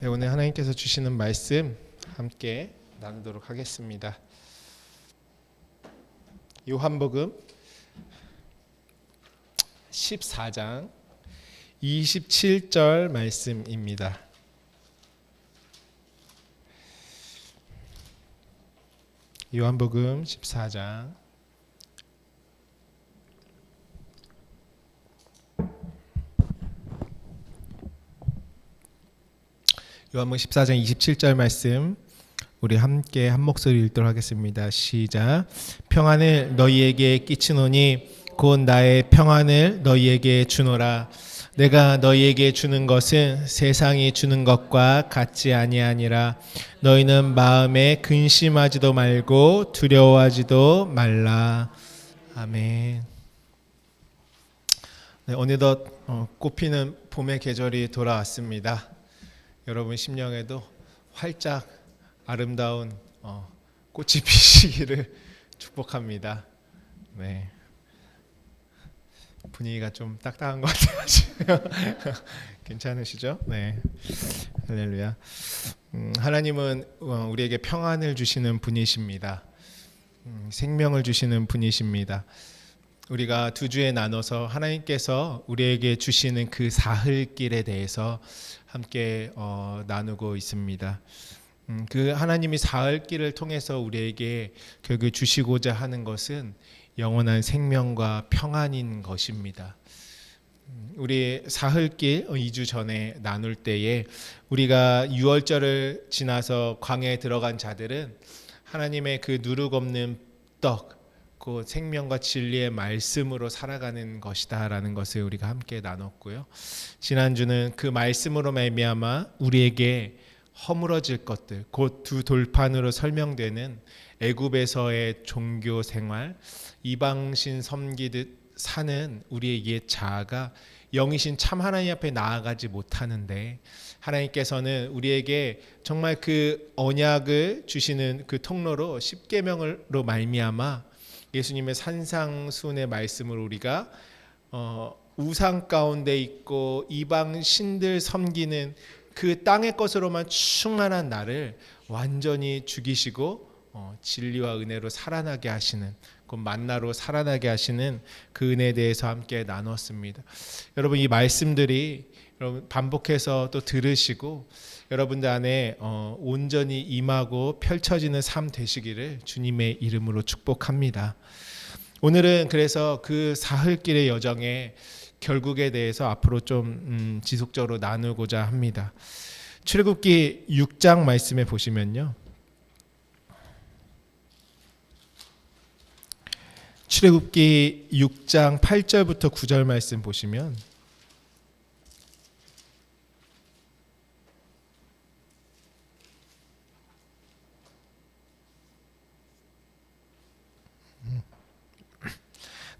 네, 오늘 하나님께서 주시는 말씀 함께 나누도록 하겠습니다. 요한복음 14장 27절 말씀입니다. 요한복음 14장 요한복음 14장 27절 말씀 우리 함께 한 목소리 읽도록 하겠습니다. 시작. 평안을 너희에게 끼치노니 곧 나의 평안을 너희에게 주노라. 내가 너희에게 주는 것은 세상이 주는 것과 같지 아니하니라. 너희는 마음에 근심하지도 말고 두려워하지도 말라. 아멘. 네, 어느덧 꽃피는 봄의 계절이 돌아왔습니다. 여러분 심령에도 활짝 아름다운 꽃이 피시기를 축복합니다. 네. 분위기가 좀 딱딱한 것 같아요. 괜찮으시죠? 네. 할렐루야. 하나님은 우리에게 평안을 주시는 분이십니다. 생명을 주시는 분이십니다. 우리가 두 주에 나눠서 하나님께서 우리에게 주시는 그 사흘길에 대해서 함께 나누고 있습니다. 그 하나님이 사흘길을 통해서 우리에게 결국 주시고자 하는 것은 영원한 생명과 평안인 것입니다. 우리 사흘길 2주 전에 나눌 때에 우리가 6월절을 지나서 광야에 들어간 자들은 하나님의 그 누룩 없는 떡, 그 생명과 진리의 말씀으로 살아가는 것이다라는 것을 우리가 함께 나눴고요. 지난주는 그 말씀으로 말미암아 우리에게 허물어질 것들, 곧 두 돌판으로 설명되는 애굽에서의 종교 생활, 이방신 섬기듯 사는 우리의 옛 자아가 영이신 참 하나님 앞에 나아가지 못하는데 하나님께서는 우리에게 정말 그 언약을 주시는 그 통로로 십계명으로 말미암아 예수님의 산상수훈의 말씀을 우리가 우상 가운데 있고 이방 신들 섬기는 그 땅의 것으로만 충만한 나를 완전히 죽이시고 진리와 은혜로 살아나게 하시는 그 만나로 살아나게 하시는 그 은혜에 대해서 함께 나눴습니다. 여러분 이 말씀들이 여러분 반복해서 또 들으시고 여러분들 안에 온전히 임하고 펼쳐지는 삶 되시기를 주님의 이름으로 축복합니다. 오늘은 그래서 그 사흘길의 여정의 결국에 대해서 앞으로 좀 지속적으로 나누고자 합니다. 출애굽기 6장 말씀에 보시면요. 출애굽기 6장 8절부터 9절 말씀 보시면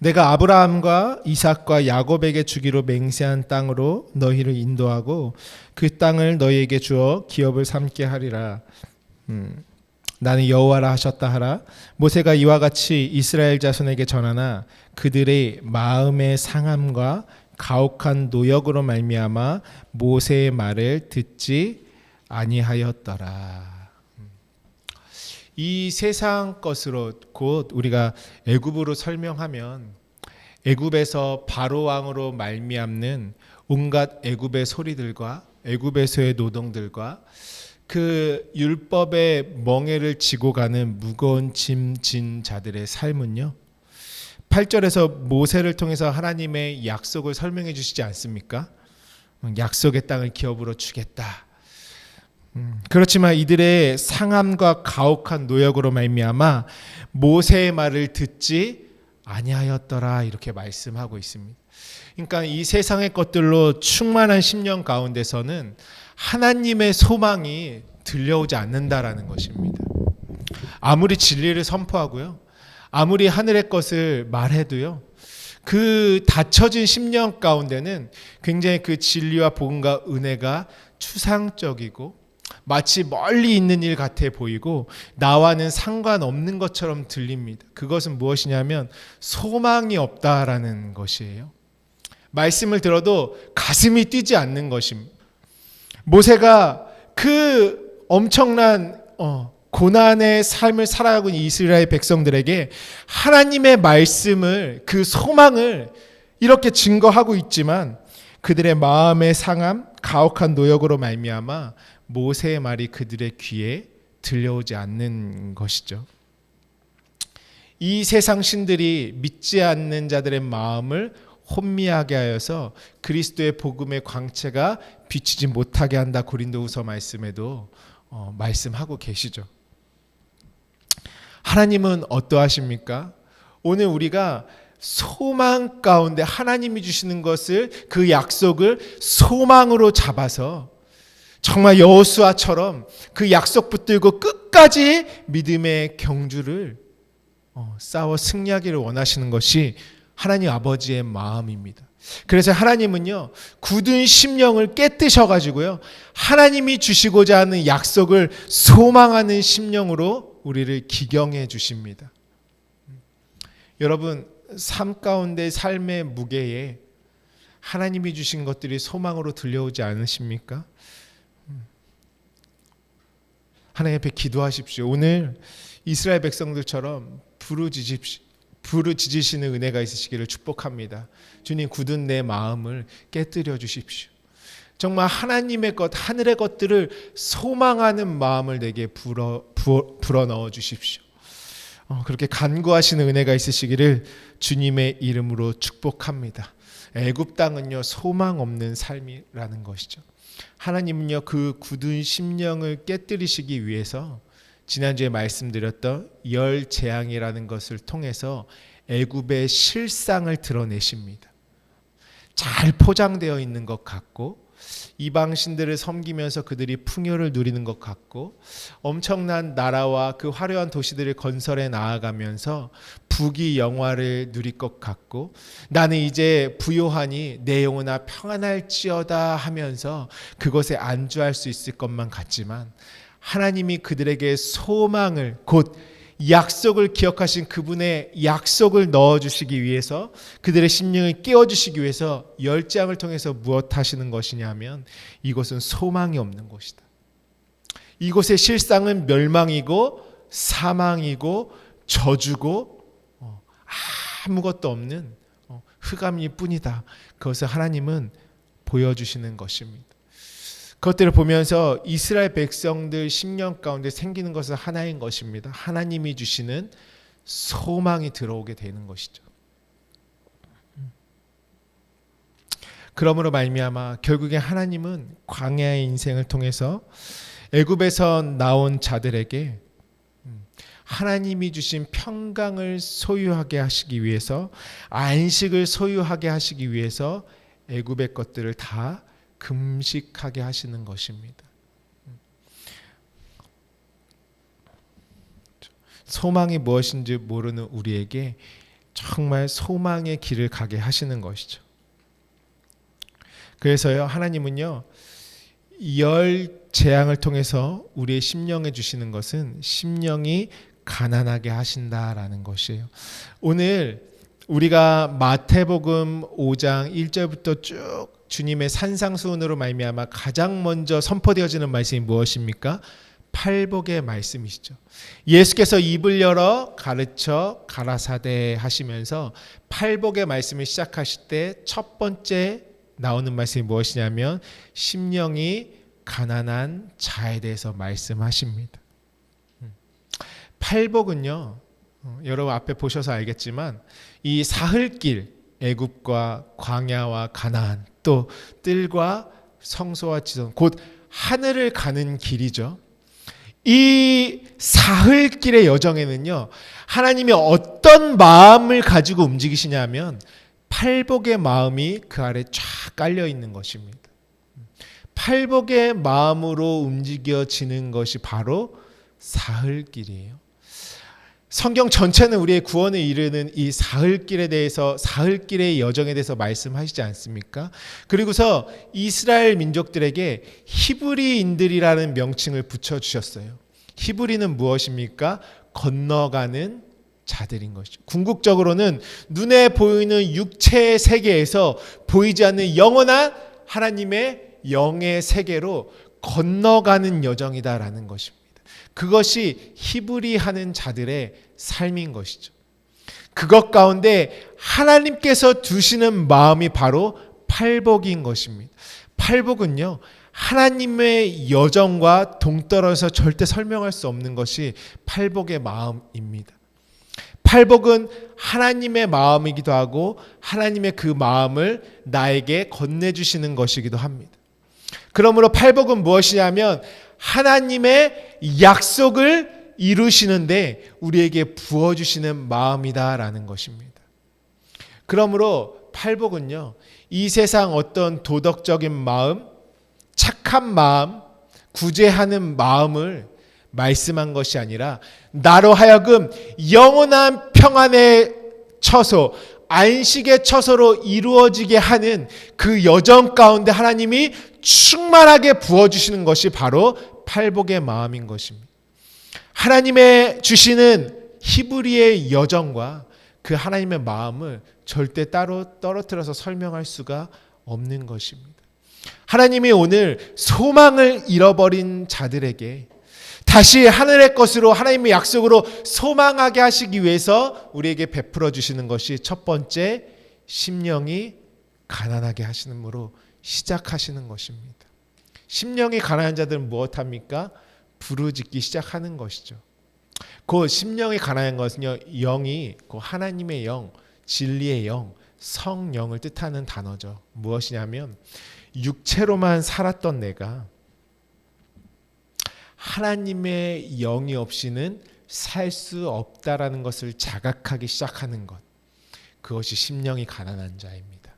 내가 아브라함과 이삭과 야곱에게 주기로 맹세한 땅으로 너희를 인도하고 그 땅을 너희에게 주어 기업을 삼게 하리라. 나는 여호와라 하셨다 하라. 모세가 이와 같이 이스라엘 자손에게 전하나 그들의 마음의 상함과 가혹한 노역으로 말미암아 모세의 말을 듣지 아니하였더라. 이 세상 것으로 곧 우리가 애굽으로 설명하면 애굽에서 바로 왕으로 말미암는 온갖 애굽의 소리들과 애굽에서의 노동들과 그 율법의 멍에를 지고 가는 무거운 짐 진 자들의 삶은요. 8절에서 모세를 통해서 하나님의 약속을 설명해 주시지 않습니까? 약속의 땅을 기업으로 주겠다. 그렇지만 이들의 상함과 가혹한 노역으로 말미암아 모세의 말을 듣지 아니하였더라 이렇게 말씀하고 있습니다. 그러니까 이 세상의 것들로 충만한 심령 가운데서는 하나님의 소망이 들려오지 않는다라는 것입니다. 아무리 진리를 선포하고요, 아무리 하늘의 것을 말해도요, 그 닫혀진 심령 가운데는 굉장히 그 진리와 복음과 은혜가 추상적이고 마치 멀리 있는 일 같아 보이고 나와는 상관없는 것처럼 들립니다. 그것은 무엇이냐면 소망이 없다라는 것이에요. 말씀을 들어도 가슴이 뛰지 않는 것입니다. 모세가 그 엄청난 고난의 삶을 살아가고 있는 이스라엘 백성들에게 하나님의 말씀을, 그 소망을 이렇게 증거하고 있지만 그들의 마음의 상함, 가혹한 노역으로 말미암아 모세의 말이 그들의 귀에 들려오지 않는 것이죠. 이 세상 신들이 믿지 않는 자들의 마음을 혼미하게 하여서 그리스도의 복음의 광채가 비치지 못하게 한다. 고린도후서 말씀에도 말씀하고 계시죠. 하나님은 어떠하십니까? 오늘 우리가 소망 가운데 하나님이 주시는 것을, 그 약속을 소망으로 잡아서 정말 여호수아처럼 그 약속 붙들고 끝까지 믿음의 경주를 싸워 승리하기를 원하시는 것이 하나님 아버지의 마음입니다. 그래서 하나님은요, 굳은 심령을 깨뜨셔가지고요, 하나님이 주시고자 하는 약속을 소망하는 심령으로 우리를 기경해 주십니다. 여러분, 삶 가운데 삶의 무게에 하나님이 주신 것들이 소망으로 들려오지 않으십니까? 하나님 앞에 기도하십시오. 오늘 이스라엘 백성들처럼 부르짖으시는 은혜가 있으시기를 축복합니다. 주님, 굳은 내 마음을 깨뜨려 주십시오. 정말 하나님의 것, 하늘의 것들을 소망하는 마음을 내게 불어넣어 주십시오. 그렇게 간구하시는 은혜가 있으시기를 주님의 이름으로 축복합니다. 애굽 땅은요, 소망 없는 삶이라는 것이죠. 하나님은요, 그 굳은 심령을 깨뜨리시기 위해서 지난주에 말씀드렸던 열 재앙이라는 것을 통해서 애굽의 실상을 드러내십니다. 잘 포장되어 있는 것 같고, 이방 신들을 섬기면서 그들이 풍요를 누리는 것 같고, 엄청난 나라와 그 화려한 도시들을 건설해 나아가면서 부귀 영화를 누릴 것 같고, 나는 이제 부요하니 내 영혼아 평안할지어다 하면서 그것에 안주할 수 있을 것만 같지만, 하나님이 그들에게 소망을, 곧 약속을 기억하신 그분의 약속을 넣어주시기 위해서, 그들의 심령을 깨워주시기 위해서 열장을 통해서 무엇 하시는 것이냐면, 이곳은 소망이 없는 곳이다. 이곳의 실상은 멸망이고 사망이고 저주고 아무것도 없는 흑암일 뿐이다. 그것을 하나님은 보여주시는 것입니다. 그것들을 보면서 이스라엘 백성들 심령 가운데 생기는 것은 하나인 것입니다. 하나님이 주시는 소망이 들어오게 되는 것이죠. 그러므로 말미암아 결국에 하나님은 광야의 인생을 통해서 애굽에서 나온 자들에게 하나님이 주신 평강을 소유하게 하시기 위해서, 안식을 소유하게 하시기 위해서 애굽의 것들을 다 금식하게 하시는 것입니다. 소망이 무엇인지 모르는 우리에게 정말 소망의 길을 가게 하시는 것이죠. 그래서요, 하나님은요, 열 재앙을 통해서 우리의 심령에 주시는 것은 심령이 가난하게 하신다라는 것이에요. 오늘 우리가 마태복음 5장 1절부터 쭉 주님의 산상수훈으로 말미암아 가장 먼저 선포되어지는 말씀이 무엇입니까? 팔복의 말씀이시죠. 예수께서 입을 열어 가르쳐 가라사대 하시면서 팔복의 말씀을 시작하실 때 첫 번째 나오는 말씀이 무엇이냐면 심령이 가난한 자에 대해서 말씀하십니다. 팔복은요, 여러분 앞에 보셔서 알겠지만 이 사흘길, 애굽과 광야와 가나안, 또 뜰과 성소와 지선, 곧 하늘을 가는 길이죠. 이 사흘길의 여정에는요, 하나님이 어떤 마음을 가지고 움직이시냐면 팔복의 마음이 그 아래 쫙 깔려 있는 것입니다. 팔복의 마음으로 움직여지는 것이 바로 사흘길이에요. 성경 전체는 우리의 구원을 이루는 이 사흘길에 대해서, 사흘길의 여정에 대해서 말씀하시지 않습니까? 그리고서 이스라엘 민족들에게 히브리인들이라는 명칭을 붙여주셨어요. 히브리는 무엇입니까? 건너가는 자들인 것이죠. 궁극적으로는 눈에 보이는 육체의 세계에서 보이지 않는 영원한 하나님의 영의 세계로 건너가는 여정이다라는 것입니다. 그것이 히브리 하는 자들의 삶인 것이죠. 그것 가운데 하나님께서 두시는 마음이 바로 팔복인 것입니다. 팔복은요, 하나님의 여정과 동떨어서 절대 설명할 수 없는 것이 팔복의 마음입니다. 팔복은 하나님의 마음이기도 하고 하나님의 그 마음을 나에게 건네주시는 것이기도 합니다. 그러므로 팔복은 무엇이냐면 하나님의 약속을 이루시는데 우리에게 부어주시는 마음이다라는 것입니다. 그러므로 팔복은요, 이 세상 어떤 도덕적인 마음, 착한 마음, 구제하는 마음을 말씀한 것이 아니라 나로 하여금 영원한 평안의 처소, 안식의 처소로 이루어지게 하는 그 여정 가운데 하나님이 충만하게 부어주시는 것이 바로 팔복의 마음인 것입니다. 하나님의 주시는 히브리의 여정과 그 하나님의 마음을 절대 따로 떨어뜨려서 설명할 수가 없는 것입니다. 하나님이 오늘 소망을 잃어버린 자들에게 다시 하늘의 것으로 하나님의 약속으로 소망하게 하시기 위해서 우리에게 베풀어 주시는 것이 첫 번째, 심령이 가난하게 하시는으로 시작하시는 것입니다. 심령이 가난한 자들은 무엇합니까? 부르짖기 시작하는 것이죠. 그 심령이 가난한 것은요, 영이 그 하나님의 영, 진리의 영, 성령을 뜻하는 단어죠. 무엇이냐면 육체로만 살았던 내가 하나님의 영이 없이는 살 수 없다라는 것을 자각하기 시작하는 것, 그것이 심령이 가난한 자입니다.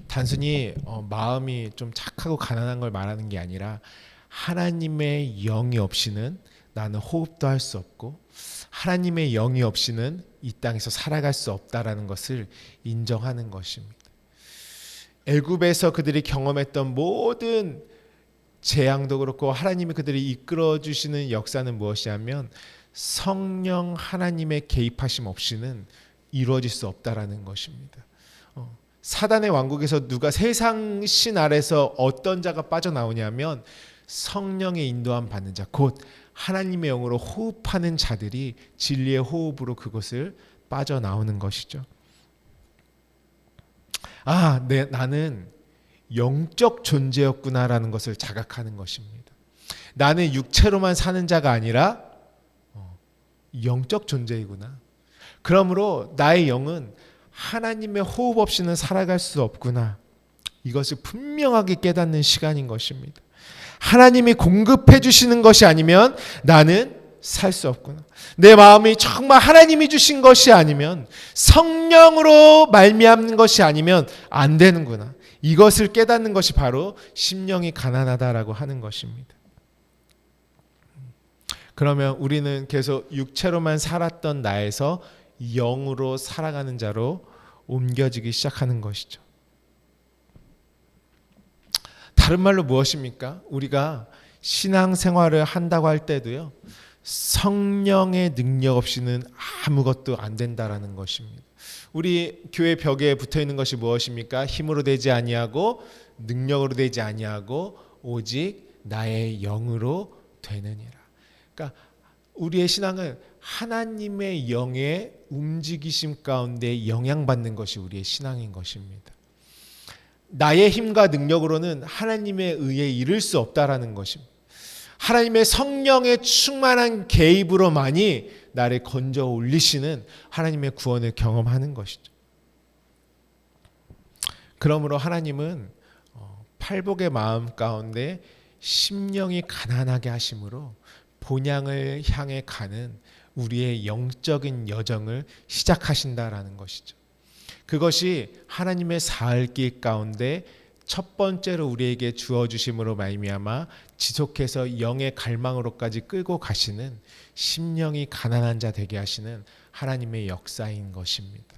단순히 마음이 좀 착하고 가난한 걸 말하는 게 아니라 하나님의 영이 없이는 나는 호흡도 할 수 없고 하나님의 영이 없이는 이 땅에서 살아갈 수 없다라는 것을 인정하는 것입니다. 애굽에서 그들이 경험했던 모든 재앙도 그렇고 하나님이 그들을 이끌어 주시는 역사는 무엇이냐면 성령 하나님의 개입하심 없이는 이루어질 수 없다라는 것입니다. 사단의 왕국에서 누가 세상 신 아래서 어떤 자가 빠져나오냐면 성령의 인도함 받는 자, 곧 하나님의 영으로 호흡하는 자들이 진리의 호흡으로 그것을 빠져나오는 것이죠. 나는 영적 존재였구나라는 것을 자각하는 것입니다. 나는 육체로만 사는 자가 아니라 영적 존재이구나. 그러므로 나의 영은 하나님의 호흡 없이는 살아갈 수 없구나. 이것을 분명하게 깨닫는 시간인 것입니다. 하나님이 공급해 주시는 것이 아니면 나는 살 수 없구나. 내 마음이 정말 하나님이 주신 것이 아니면, 성령으로 말미암는 것이 아니면 안 되는구나. 이것을 깨닫는 것이 바로 심령이 가난하다라고 하는 것입니다. 그러면 우리는 계속 육체로만 살았던 나에서 영으로 살아가는 자로 옮겨지기 시작하는 것이죠. 다른 말로 무엇입니까? 우리가 신앙생활을 한다고 할 때도요, 성령의 능력 없이는 아무것도 안 된다라는 것입니다. 우리 교회 벽에 붙어 있는 것이 무엇입니까? 힘으로 되지 아니하고 능력으로 되지 아니하고 오직 나의 영으로 되느니라. 그러니까 우리의 신앙은 하나님의 영의 움직이심 가운데 영향받는 것이 우리의 신앙인 것입니다. 나의 힘과 능력으로는 하나님의 의에 이를 수 없다라는 것입니다. 하나님의 성령의 충만한 개입으로만이 나를 건져 올리시는 하나님의 구원을 경험하는 것이죠. 그러므로 하나님은 팔복의 마음 가운데 심령이 가난하게 하심으로 본향을 향해 가는 우리의 영적인 여정을 시작하신다라는 것이죠. 그것이 하나님의 사흘길 가운데 첫 번째로 우리에게 주어주심으로 말미암아 지속해서 영의 갈망으로까지 끌고 가시는, 심령이 가난한 자 되게 하시는 하나님의 역사인 것입니다.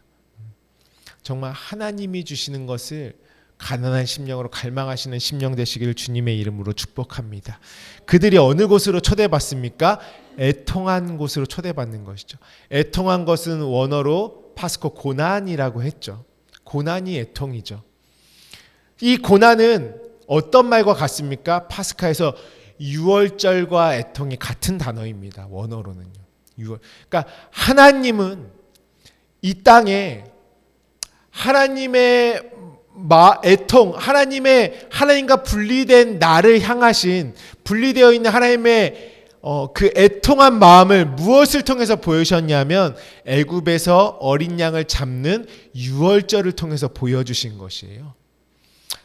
정말 하나님이 주시는 것을 가난한 심령으로 갈망하시는 심령 되시기를 주님의 이름으로 축복합니다. 그들이 어느 곳으로 초대받습니까? 애통한 곳으로 초대받는 것이죠. 애통한 것은 원어로 파스코 고난이라고 했죠. 고난이 애통이죠. 이 고난은 어떤 말과 같습니까? 파스카에서 유월절과 애통이 같은 단어입니다. 원어로는요. 그러니까 하나님은 이 땅에 하나님의 애통, 하나님과 분리된 나를 향하신, 분리되어 있는 하나님의 그 애통한 마음을 무엇을 통해서 보여주셨냐면 애굽에서 어린 양을 잡는 유월절을 통해서 보여주신 것이에요.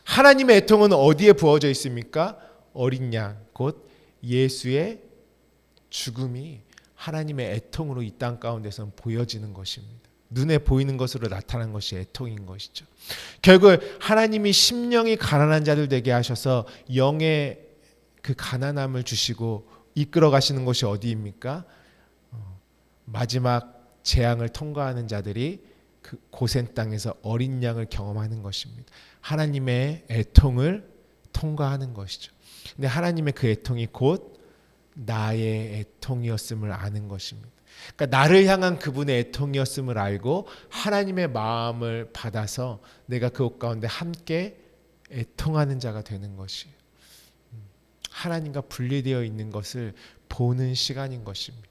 하나님의 애통은 어디에 부어져 있습니까? 어린 양, 곧 예수의 죽음이 하나님의 애통으로 이 땅 가운데서 보여지는 것입니다. 눈에 보이는 것으로 나타난 것이 애통인 것이죠. 결국 하나님이 심령이 가난한 자들 되게 하셔서 영의 그 가난함을 주시고 이끌어 가시는 곳이 어디입니까? 마지막 재앙을 통과하는 자들이 그 고센 땅에서 어린 양을 경험하는 것입니다. 하나님의 애통을 통과하는 것이죠. 근데 하나님의 그 애통이 곧 나의 애통이었음을 아는 것입니다. 그러니까 나를 향한 그분의 애통이었음을 알고 하나님의 마음을 받아서 내가 그곳 가운데 함께 애통하는 자가 되는 것이에요. 하나님과 분리되어 있는 것을 보는 시간인 것입니다.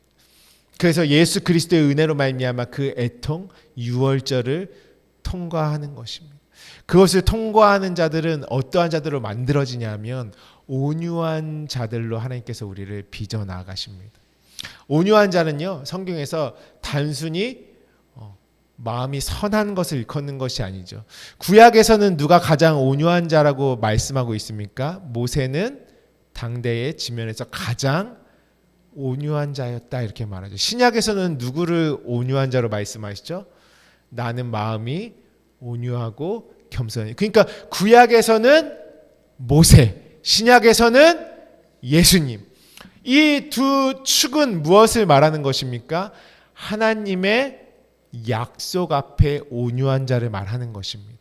그래서 예수 그리스도의 은혜로 말미암아 그 애통 유월절을 통과하는 것입니다. 그것을 통과하는 자들은 어떠한 자들로 만들어지냐면 온유한 자들로 하나님께서 우리를 빚어 나가십니다. 온유한 자는요, 성경에서 단순히 마음이 선한 것을 일컫는 것이 아니죠. 구약에서는 누가 가장 온유한 자라고 말씀하고 있습니까? 모세는 당대의 지면에서 가장 온유한 자였다 이렇게 말하죠. 신약에서는 누구를 온유한 자로 말씀하시죠? 나는 마음이 온유하고 겸손해. 그러니까 구약에서는 모세, 신약에서는 예수님. 이 두 축은 무엇을 말하는 것입니까? 하나님의 약속 앞에 온유한 자를 말하는 것입니다.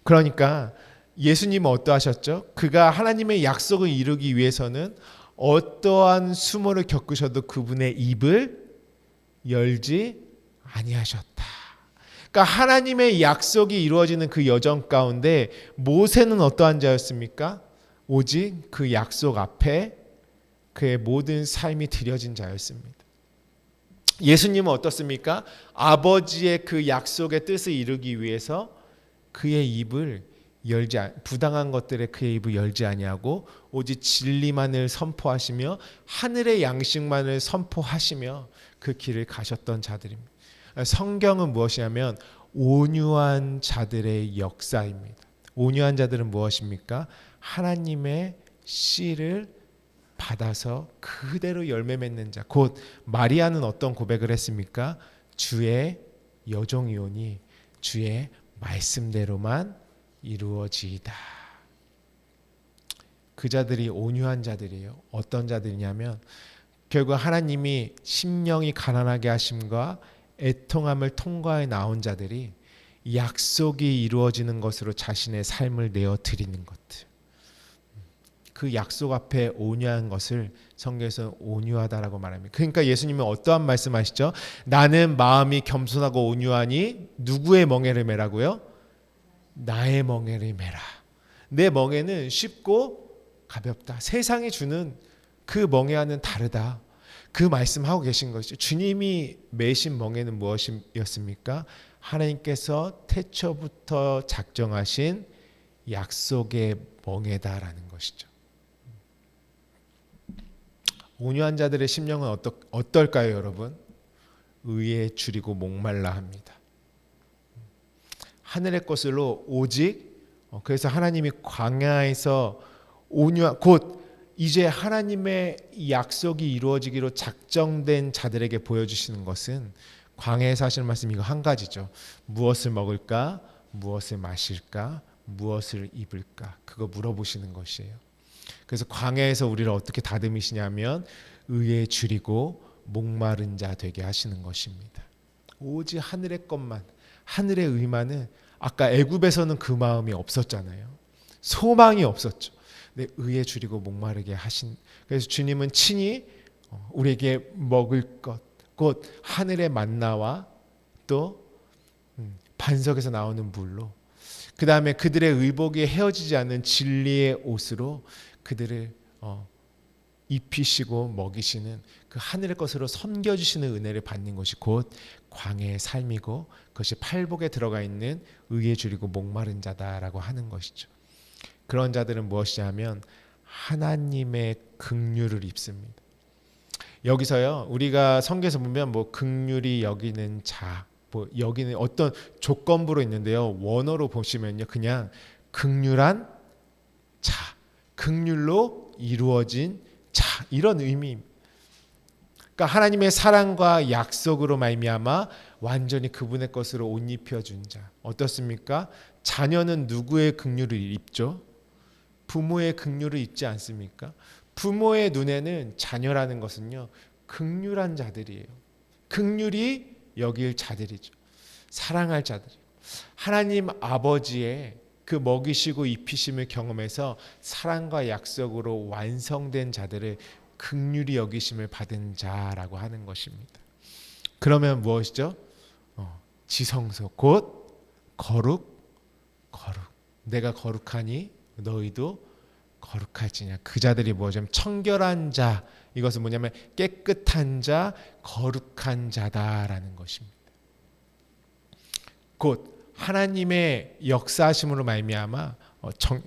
그러니까 예수님은 어떠하셨죠? 그가 하나님의 약속을 이루기 위해서는 어떠한 수모를 겪으셔도 그분의 입을 열지 아니하셨다. 그러니까 하나님의 약속이 이루어지는 그 여정 가운데 모세는 어떠한 자였습니까? 오직 그 약속 앞에 그의 모든 삶이 드려진 자였습니다. 예수님은 어떻습니까? 아버지의 그 약속의 뜻을 이루기 위해서 그의 입을 부당한 것들에 그의 입을 열지 아니하고 오직 진리만을 선포하시며 하늘의 양식만을 선포하시며 그 길을 가셨던 자들입니다. 성경은 무엇이냐면 온유한 자들의 역사입니다. 온유한 자들은 무엇입니까? 하나님의 씨를 받아서 그대로 열매 맺는 자. 곧 마리아는 어떤 고백을 했습니까? 주의 여종이오니 주의 말씀대로만 이루어지이다. 그 자들이 온유한 자들이에요. 어떤 자들이냐면 결국 하나님이 심령이 가난하게 하심과 애통함을 통과해 나온 자들이 약속이 이루어지는 것으로 자신의 삶을 내어 드리는 것들. 그 약속 앞에 온유한 것을 성경에서 온유하다라고 말합니다. 그러니까 예수님은 어떠한 말씀하시죠? 나는 마음이 겸손하고 온유하니 누구의 멍에를 매라고요? 나의 멍에를 매라. 내 멍에는 쉽고 가볍다. 세상이 주는 그 멍에와는 다르다. 그 말씀하고 계신 것이죠. 주님이 매신 멍에는 무엇이었습니까? 하나님께서 태초부터 작정하신 약속의 멍에다라는 것이죠. 온유한 자들의 심령은 어떨까요, 여러분? 의에 줄이고 목말라 합니다. 하늘의 것으로 오직 그래서 하나님이 광야에서 곧 이제 하나님의 약속이 이루어지기로 작정된 자들에게 보여주시는 것은 광야에서 하시는 말씀이 이거 한 가지죠. 무엇을 먹을까? 무엇을 마실까? 무엇을 입을까? 그거 물어보시는 것이에요. 그래서 광야에서 우리를 어떻게 다듬으시냐면 의에 줄이고 목마른 자 되게 하시는 것입니다. 오직 하늘의 것만, 하늘의 의만은 아까 애굽에서는 그 마음이 없었잖아요. 소망이 없었죠. 근데 의에 줄이고 목마르게 하신. 그래서 주님은 친히 우리에게 먹을 것, 곧 하늘의 만나와 또 반석에서 나오는 물로 그 다음에 그들의 의복이 헤어지지 않는 진리의 옷으로 그들을 입히시고 먹이시는 그 하늘의 것으로 섬겨주시는 은혜를 받는 것이 곧 광야의 삶이고, 그것이 팔복에 들어가 있는 의에 줄이고 목마른 자다라고 하는 것이죠. 그런 자들은 무엇이냐면 하나님의 긍휼을 입습니다. 여기서요, 우리가 성경에서 보면 뭐 긍휼히 여기는 자, 뭐 여기는 어떤 조건부로 있는데요, 원어로 보시면요 그냥 긍휼한 자, 긍휼로 이루어진 자, 이런 의미입니다. 그러니까 하나님의 사랑과 약속으로 말미암아 완전히 그분의 것으로 옷 입혀준 자. 어떻습니까? 자녀는 누구의 긍휼을 입죠? 부모의 긍휼을 입지 않습니까? 부모의 눈에는 자녀라는 것은요 긍휼한 자들이에요. 긍휼히 여길 자들이죠. 사랑할 자들. 하나님 아버지의 그 먹이시고 입히심을 경험해서 사랑과 약속으로 완성된 자들을 긍휼히 여기심을 받은 자라고 하는 것입니다. 그러면 무엇이죠? 지성소 곧 거룩. 내가 거룩하니 너희도 거룩할지냐. 그 자들이 뭐냐면 청결한 자, 이것은 뭐냐면 깨끗한 자, 거룩한 자다라는 것입니다. 곧 하나님의 역사하심으로 말미암아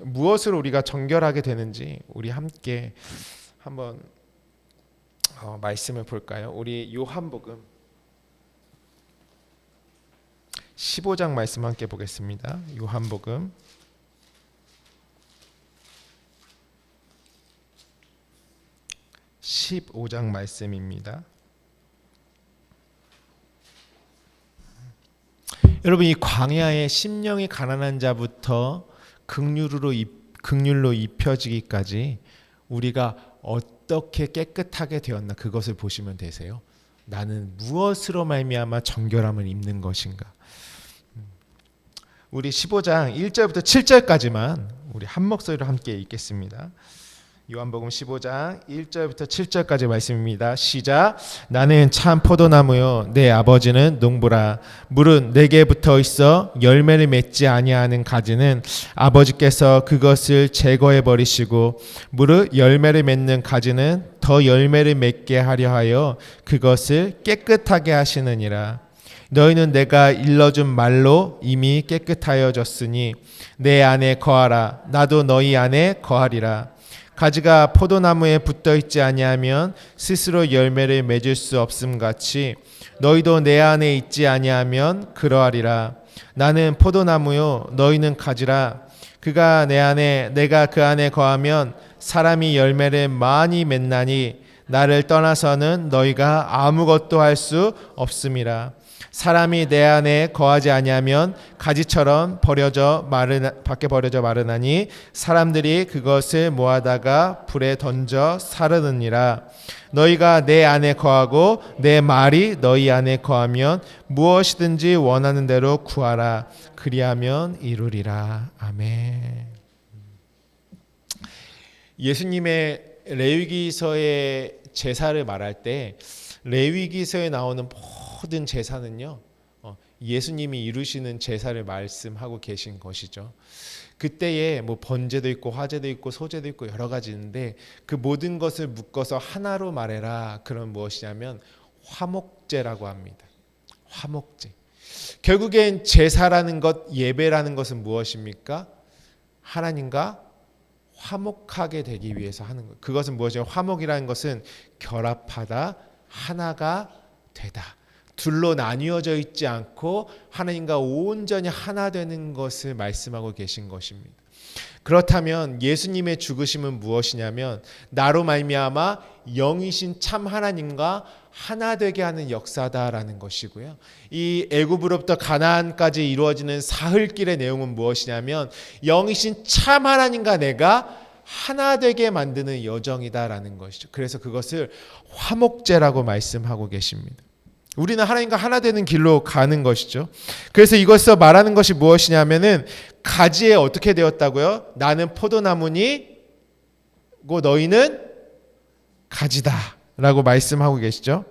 무엇으로 우리가 정결하게 되는지 우리 함께 한번 말씀을 볼까요? 우리 요한복음 15장 말씀 함께 보겠습니다. 요한복음 15장 말씀입니다. 여러분, 이 광야의 심령이 가난한 자부터 긍휼로 입혀지기까지 우리가 어떻게 깨끗하게 되었나, 그것을 보시면 되세요. 나는 무엇으로 말미암아 정결함을 입는 것인가. 우리 15장 1절부터 7절까지만 우리 한 목소리로 함께 읽겠습니다. 요한복음 15장 1절부터 7절까지 말씀입니다. 시작. 나는 참 포도나무요 내 아버지는 농부라. 물은 내게 붙어 있어 열매를 맺지 아니하는 가지는 아버지께서 그것을 제거해 버리시고, 무릇 열매를 맺는 가지는 더 열매를 맺게 하려 하여 그것을 깨끗하게 하시느니라. 너희는 내가 일러준 말로 이미 깨끗하여졌으니 내 안에 거하라. 나도 너희 안에 거하리라. 가지가 포도나무에 붙어 있지 아니하면 스스로 열매를 맺을 수 없음 같이 너희도 내 안에 있지 아니하면 그러하리라. 나는 포도나무요 너희는 가지라. 그가 내 안에 내가 그 안에 거하면 사람이 열매를 많이 맺나니 나를 떠나서는 너희가 아무것도 할 수 없음이라. 사람이 내 안에 거하지 아니하면 가지처럼 밖에 버려져 마르나니 사람들이 그것을 모아다가 불에 던져 사르느니라. 너희가 내 안에 거하고 내 말이 너희 안에 거하면 무엇이든지 원하는 대로 구하라. 그리하면 이루리라. 아멘. 예수님의 레위기서의 제사를 말할 때 레위기서에 나오는 모든 제사는요 예수님이 이루시는 제사를 말씀하고 계신 것이죠. 그때에 뭐 번제도 있고 화제도 있고 소제도 있고 여러 가지 있는데 그 모든 것을 묶어서 하나로 말해라. 그런 무엇이냐면 화목제라고 합니다. 화목제. 결국엔 제사라는 것, 예배라는 것은 무엇입니까? 하나님과 화목하게 되기 위해서 하는 것. 그것은 무엇이냐? 화목이라는 것은 결합하다, 하나가 되다. 둘로 나뉘어져 있지 않고 하나님과 온전히 하나 되는 것을 말씀하고 계신 것입니다. 그렇다면 예수님의 죽으심은 무엇이냐면 나로 말미암아 영이신 참 하나님과 하나 되게 하는 역사다라는 것이고요. 이 애굽으로부터 가나안까지 이루어지는 사흘길의 내용은 무엇이냐면 영이신 참 하나님과 내가 하나 되게 만드는 여정이다라는 것이죠. 그래서 그것을 화목제라고 말씀하고 계십니다. 우리는 하나님과 하나 되는 길로 가는 것이죠. 그래서 이것서 말하는 것이 무엇이냐면은 가지에 어떻게 되었다고요? 나는 포도나무니 고 너희는 가지다라고 말씀하고 계시죠.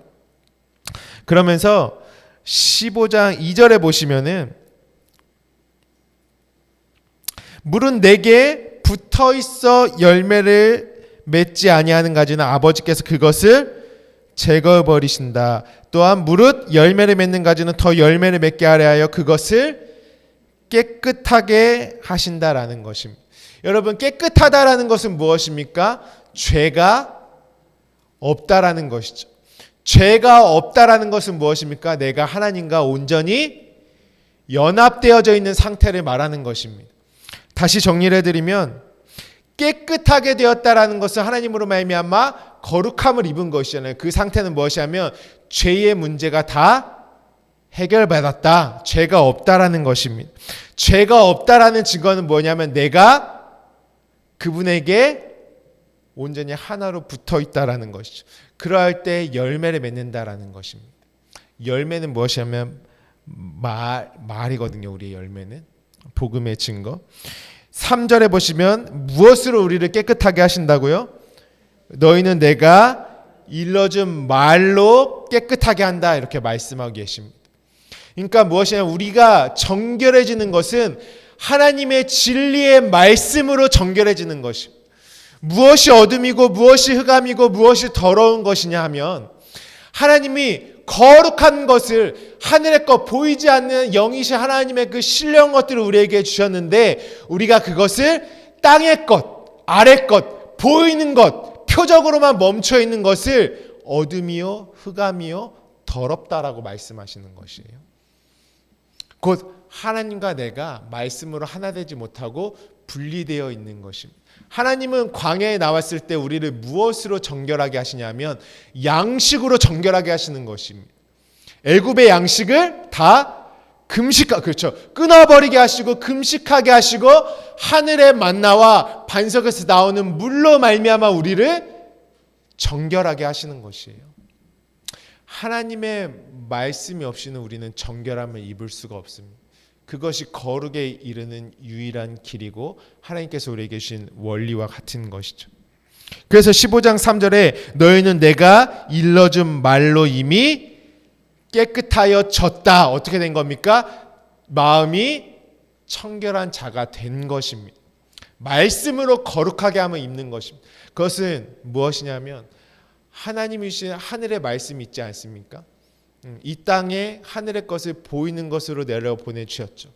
그러면서 15장 2절에 보시면은 물은 내게 붙어 있어 열매를 맺지 아니하는 가지는 아버지께서 그것을 제거해 버리신다. 또한 무릇 열매를 맺는 가지는 더 열매를 맺게 하려 하여 그것을 깨끗하게 하신다라는 것입니다. 여러분, 깨끗하다라는 것은 무엇입니까? 죄가 없다라는 것이죠. 죄가 없다라는 것은 무엇입니까? 내가 하나님과 온전히 연합되어져 있는 상태를 말하는 것입니다. 다시 정리를 해드리면 깨끗하게 되었다라는 것은 하나님으로 말미암아 거룩함을 입은 것이잖아요. 그 상태는 무엇이냐면 죄의 문제가 다 해결받았다. 죄가 없다라는 것입니다. 죄가 없다라는 증거는 뭐냐면 내가 그분에게 온전히 하나로 붙어 있다라는 것이죠. 그러할 때 열매를 맺는다라는 것입니다. 열매는 무엇이냐면 말이거든요. 우리의 열매는 복음의 증거. 3절에 보시면 무엇으로 우리를 깨끗하게 하신다고요? 너희는 내가 일러준 말로 깨끗하게 한다, 이렇게 말씀하고 계십니다. 그러니까 무엇이냐면 우리가 정결해지는 것은 하나님의 진리의 말씀으로 정결해지는 것입니다. 무엇이 어둠이고 무엇이 흑암이고 무엇이 더러운 것이냐 하면 하나님이 거룩한 것을, 하늘의 것, 보이지 않는 영이신 하나님의 그 신령 것들을 우리에게 주셨는데 우리가 그것을 땅의 것, 아래 것, 보이는 것, 표적으로만 멈춰 있는 것을 어둠이요, 흑암이요, 더럽다라고 말씀하시는 것이에요. 곧 하나님과 내가 말씀으로 하나 되지 못하고 분리되어 있는 것입니다. 하나님은 광야에 나왔을 때 우리를 무엇으로 정결하게 하시냐면 양식으로 정결하게 하시는 것입니다. 애굽의 양식을 다 그렇죠. 끊어버리게 하시고 금식하게 하시고 하늘의 만나와 반석에서 나오는 물로 말미암아 우리를 정결하게 하시는 것이에요. 하나님의 말씀이 없이는 우리는 정결함을 입을 수가 없습니다. 그것이 거룩에 이르는 유일한 길이고 하나님께서 우리에게 주신 원리와 같은 것이죠. 그래서 15장 3절에 너희는 내가 일러준 말로 이미 깨끗하여졌다. 어떻게 된 겁니까? 마음이 청결한 자가 된 것입니다. 말씀으로 거룩하게 하면 입는 것입니다. 그것은 무엇이냐면 하나님이 주신 하늘의 말씀이 있지 않습니까? 이 땅에 하늘의 것을 보이는 것으로 내려 보내주셨죠.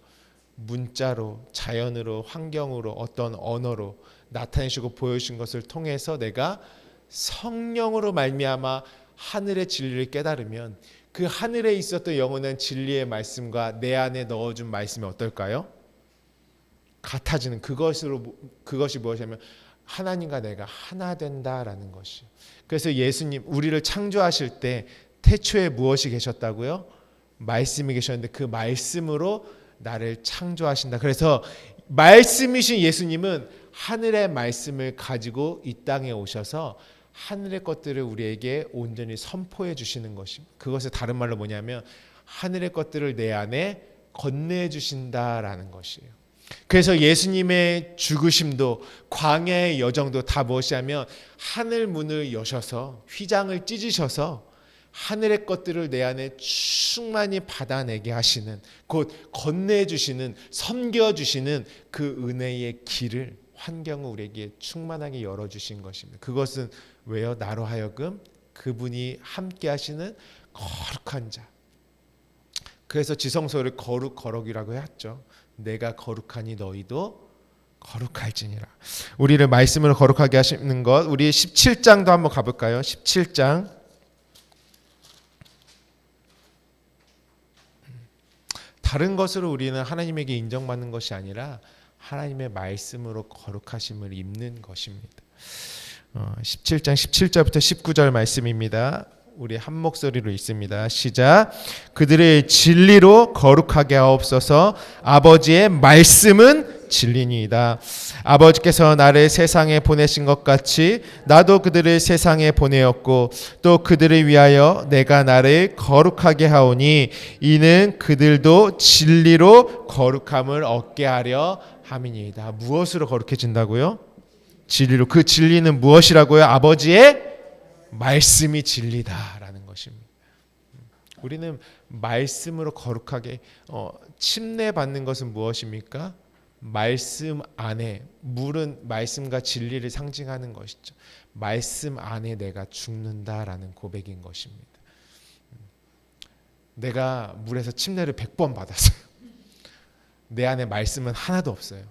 문자로, 자연으로, 환경으로, 어떤 언어로 나타내시고 보여주신 것을 통해서 내가 성령으로 말미암아 하늘의 진리를 깨달으면 그 하늘에 있었던 영원한 진리의 말씀과 내 안에 넣어준 말씀이 어떨까요? 같아지는 그것이 무엇이냐면 하나님과 내가 하나 된다라는 것이요. 그래서 예수님 우리를 창조하실 때 태초에 무엇이 계셨다고요? 말씀이 계셨는데 그 말씀으로 나를 창조하신다. 그래서 말씀이신 예수님은 하늘의 말씀을 가지고 이 땅에 오셔서 하늘의 것들을 우리에게 온전히 선포해 주시는 것입니다. 그것을 다른 말로 뭐냐면 하늘의 것들을 내 안에 건네해 주신다라는 것이에요. 그래서 예수님의 죽으심도 광야의 여정도 다 무엇이냐면 하늘 문을 여셔서 휘장을 찢으셔서 하늘의 것들을 내 안에 충만히 받아내게 하시는, 곧 건네주시는, 섬겨주시는 그 은혜의 길을, 환경을 우리에게 충만하게 열어주신 것입니다. 그것은 왜요? 나로 하여금 그분이 함께 하시는 거룩한 자. 그래서 지성소를 거룩이라고 했죠. 내가 거룩하니 너희도 거룩할지니라. 우리를 말씀으로 거룩하게 하시는 것, 우리 17장도 한번 가볼까요? 17장. 다른 것으로 우리는 하나님에게 인정받는 것이 아니라 하나님의 말씀으로 거룩하심을 입는 것입니다. 17장 17절부터 19절 말씀입니다. 우리 한 목소리로 읽습니다. 시작. 그들을 진리로 거룩하게 하옵소서. 아버지의 말씀은 진리니이다. 아버지께서 나를 세상에 보내신 것 같이 나도 그들을 세상에 보내었고 또 그들을 위하여 내가 나를 거룩하게 하오니 이는 그들도 진리로 거룩함을 얻게 하려 함이니이다. 무엇으로 거룩해진다고요? 진리로. 그 진리는 무엇이라고요? 아버지의 말씀이 진리다라는 것입니다. 우리는 말씀으로 거룩하게 침례받는 것은 무엇입니까? 말씀 안에, 물은 말씀과 진리를 상징하는 것이죠. 말씀 안에 내가 죽는다라는 고백인 것입니다. 내가 물에서 침례를 100번 받았어요. 내 안에 말씀은 하나도 없어요.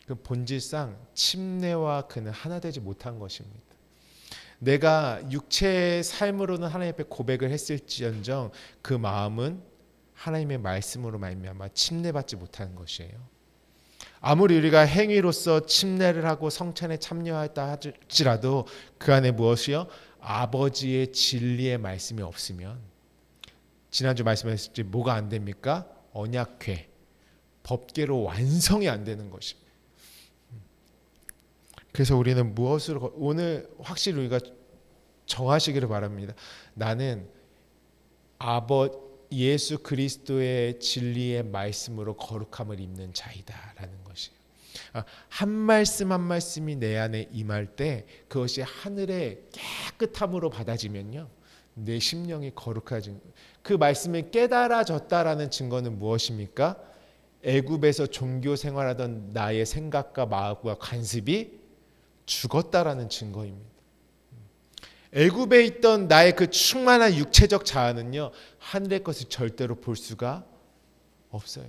그 본질상 침례와 그는 하나 되지 못한 것입니다. 내가 육체의 삶으로는 하나님 앞에 고백을 했을지언정 그 마음은 하나님의 말씀으로 말미암아 침례받지 못하는 것이에요. 아무리 우리가 행위로서 침례를 하고 성찬에 참여했다 할지라도 그 안에 무엇이요? 아버지의 진리의 말씀이 없으면, 지난주 말씀하셨지 뭐가 안 됩니까? 언약궤, 법궤로 완성이 안 되는 것입니다. 그래서 우리는 무엇으로, 오늘 확실히 우리가 정하시기를 바랍니다. 나는 예수 그리스도의 진리의 말씀으로 거룩함을 입는 자이다라는 것이에요. 한 말씀 한 말씀이 내 안에 임할 때 그것이 하늘의 깨끗함으로 받아지면요, 내 심령이 거룩해진, 그 말씀이 깨달아졌다라는 증거는 무엇입니까? 애굽에서 종교 생활하던 나의 생각과 마음과 관습이 죽었다라는 증거입니다. 애굽에 있던 나의 그 충만한 육체적 자아는요, 하늘의 것을 절대로 볼 수가 없어요.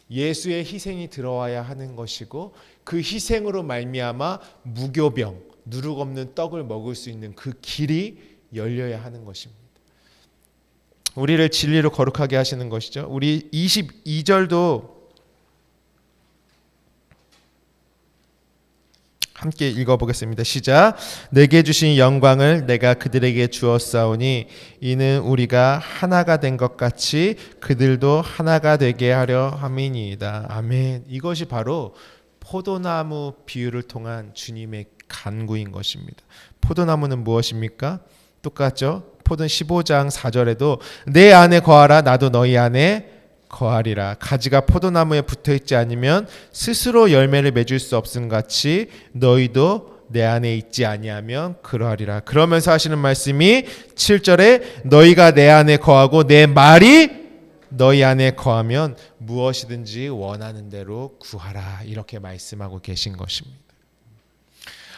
예수의 희생이 들어와야 하는 것이고, 그 희생으로 말미암아 무교병, 누룩 없는 떡을 먹을 수 있는 그 길이 열려야 하는 것입니다. 우리를 진리로 거룩하게 하시는 것이죠. 우리 22절도 함께 읽어보겠습니다. 시작. 내게 주신 영광을 내가 그들에게 주었사오니 이는 우리가 하나가 된 것 같이 그들도 하나가 되게 하려 함이니이다. 아멘. 이것이 바로 포도나무 비유를 통한 주님의 간구인 것입니다. 포도나무는 무엇입니까? 똑같죠? 포도는 15장 4절에도 내 안에 거하라 나도 너희 안에 거하리라. 가지가 포도나무에 붙어있지 않으면 스스로 열매를 맺을 수 없음 같이 너희도 내 안에 있지 아니하면 그러하리라. 그러면서 하시는 말씀이 7절에 너희가 내 안에 거하고 내 말이 너희 안에 거하면 무엇이든지 원하는 대로 구하라. 이렇게 말씀하고 계신 것입니다.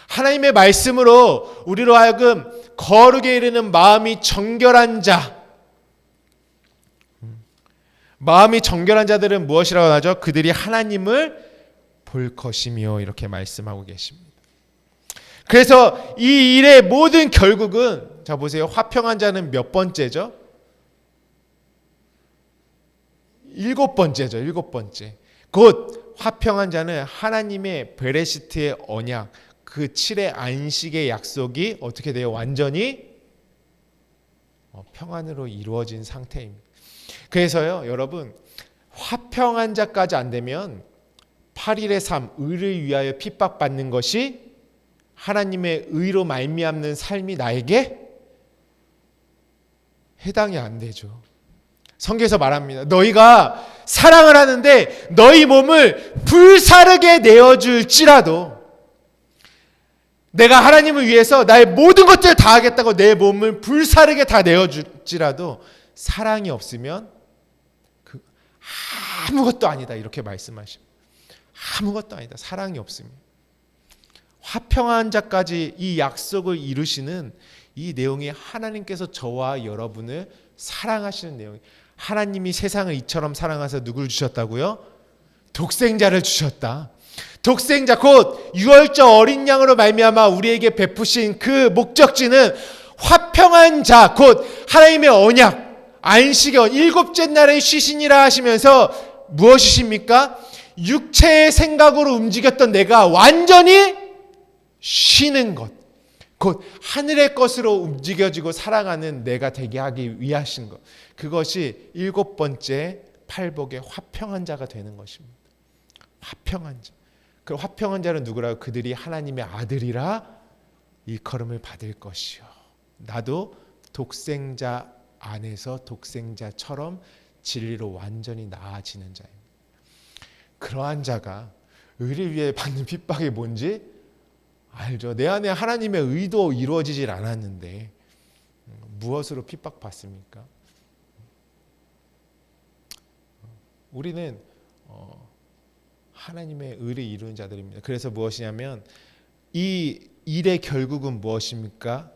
하나님의 말씀으로 우리로 하여금 거룩에 이르는 마음이 정결한 자, 마음이 정결한 자들은 무엇이라고 하죠? 그들이 하나님을 볼 것이며, 이렇게 말씀하고 계십니다. 그래서 이 일의 모든 결국은, 자 보세요. 화평한 자는 몇 번째죠? 7번째죠. 7번째. 곧 화평한 자는 하나님의 베레시트의 언약, 그 7의 안식의 약속이 어떻게 돼요? 완전히 평안으로 이루어진 상태입니다. 그래서요, 여러분, 화평한 자까지 안 되면 8일의 삶, 의를 위하여 핍박받는 것이 하나님의 의로 말미암는 삶이 나에게 해당이 안 되죠. 성경에서 말합니다. 너희가 사랑을 하는데 너희 몸을 불사르게 내어줄지라도, 내가 하나님을 위해서 나의 모든 것들을 다 하겠다고 내 몸을 불사르게 다 내어줄지라도 사랑이 없으면 아무것도 아니다. 이렇게 말씀하십니다. 아무것도 아니다. 사랑이 없으면. 화평한 자까지 이 약속을 이루시는 이 내용이 하나님께서 저와 여러분을 사랑하시는 내용이에요. 하나님이 세상을 이처럼 사랑하셔서 누구를 주셨다고요? 독생자를 주셨다. 독생자 곧 유월절 어린 양으로 말미암아 우리에게 베푸신 그 목적지는 화평한 자 곧 하나님의 언약, 안식의 7째 날에 쉬시니라 하시면서 무엇이십니까? 육체의 생각으로 움직였던 내가 완전히 쉬는 것, 곧 하늘의 것으로 움직여지고 살아가는 내가 되게 하기 위하신 것, 그것이 7번째 팔복의 화평한 자가 되는 것입니다. 화평한 자. 그 화평한 자는 누구라고? 그들이 하나님의 아들이라 일컬음을 받을 것이요. 나도 독생자 안에서 독생자처럼 진리로 완전히 나아지는 자입니다. 그러한 자가 의를 위해 받는 핍박이 뭔지 알죠. 내 안에 하나님의 의도 이루어지질 않았는데 무엇으로 핍박받습니까? 우리는 하나님의 의를 이루는 자들입니다. 그래서 무엇이냐면 이 일의 결국은 무엇입니까?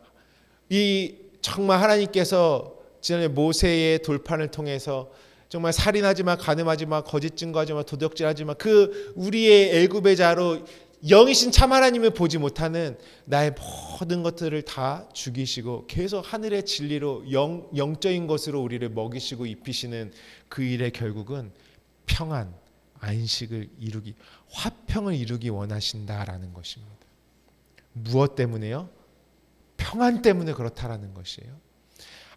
이 정말 하나님께서 지난해 모세의 돌판을 통해서 정말 살인하지마, 간음하지마, 거짓 증거하지마, 도둑질하지마, 그 우리의 애굽의 자로 영이신 참 하나님을 보지 못하는 나의 모든 것들을 다 죽이시고 계속 하늘의 진리로 영적인 것으로 우리를 먹이시고 입히시는 그 일의 결국은 평안, 안식을 이루기, 화평을 이루기 원하신다라는 것입니다. 무엇 때문에요? 평안 때문에 그렇다라는 것이에요.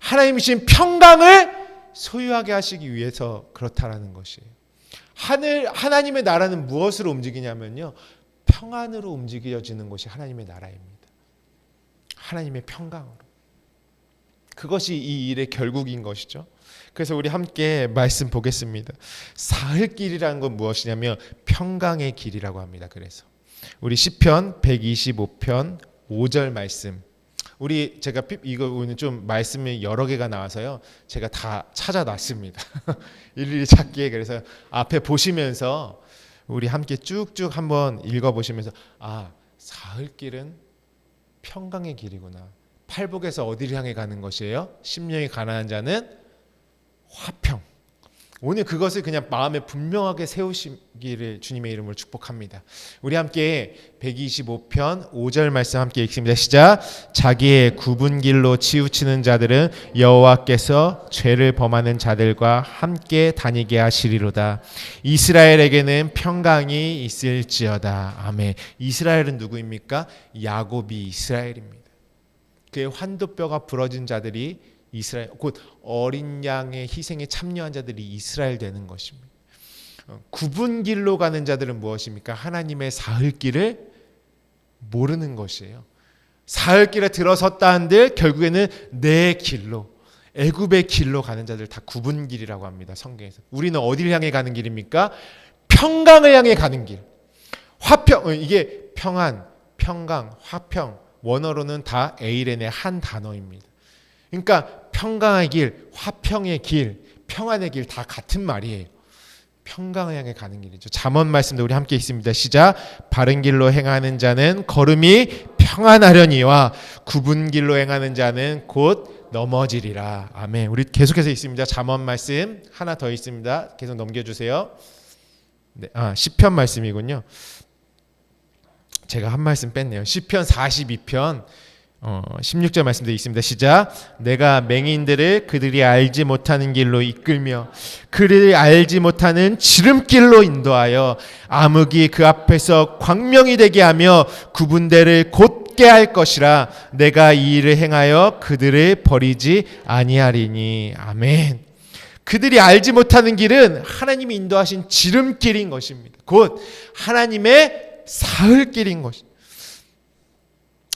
하나님이신 평강을 소유하게 하시기 위해서 그렇다라는 것이에요. 하나님의 나라는 무엇으로 움직이냐면요, 평안으로 움직여지는 것이 하나님의 나라입니다. 하나님의 평강으로. 그것이 이 일의 결국인 것이죠. 그래서 우리 함께 말씀 보겠습니다. 사흘길이라는 건 무엇이냐면 평강의 길이라고 합니다. 그래서 우리 시편 125편 5절 말씀, 우리 제가 이거 오늘 좀 말씀이 여러 개가 나와서요, 제가 다 찾아놨습니다. 일일이 찾기에. 그래서 앞에 보시면서 우리 함께 쭉쭉 한번 읽어보시면서 사흘길은 평강의 길이구나. 팔복에서 어디를 향해 가는 것이에요? 심령이 가난한 자는 화평. 오늘 그것을 그냥 마음에 분명하게 세우시기를 주님의 이름으로 축복합니다. 우리 함께 125편 5절 말씀 함께 읽습니다. 시작. 자기의 굽은 길로 치우치는 자들은 여호와께서 죄를 범하는 자들과 함께 다니게 하시리로다. 이스라엘에게는 평강이 있을지어다. 아멘. 이스라엘은 누구입니까? 야곱이 이스라엘입니다. 그의 환도뼈가 부러진 자들이 이스라엘, 곧 어린 양의 희생에 참여한 자들이 이스라엘 되는 것입니다. 굽은 길로 가는 자들은 무엇입니까? 하나님의 사흘길을 모르는 것이에요. 사흘길에 들어섰다 한들 결국에는 내 길로, 애굽의 길로 가는 자들 다 굽은 길이라고 합니다. 성경에서. 우리는 어디를 향해 가는 길입니까? 평강을 향해 가는 길. 화평, 이게 평안, 평강, 화평, 원어로는 다 에이렌의 한 단어입니다. 그러니까 평강의 길, 화평의 길, 평안의 길 다 같은 말이에요. 평강을 향해 가는 길이죠. 잠언 말씀도 우리 함께 있습니다. 시작. 바른 길로 행하는 자는 걸음이 평안하려니와 굽은 길로 행하는 자는 곧 넘어지리라. 아멘. 우리 계속해서 있습니다. 잠언 말씀 하나 더 있습니다. 계속 넘겨주세요. 네, 시편 말씀이군요. 제가 한 말씀 뺐네요. 시편 42편 16절 말씀도 있습니다. 시작. 내가 맹인들을 그들이 알지 못하는 길로 이끌며 그들이 알지 못하는 지름길로 인도하여 암흑이 그 앞에서 광명이 되게 하며 굽은 데를 곧게 할 것이라. 내가 이 일을 행하여 그들을 버리지 아니하리니. 아멘. 그들이 알지 못하는 길은 하나님이 인도하신 지름길인 것입니다. 곧 하나님의 사흘길인 것입니다.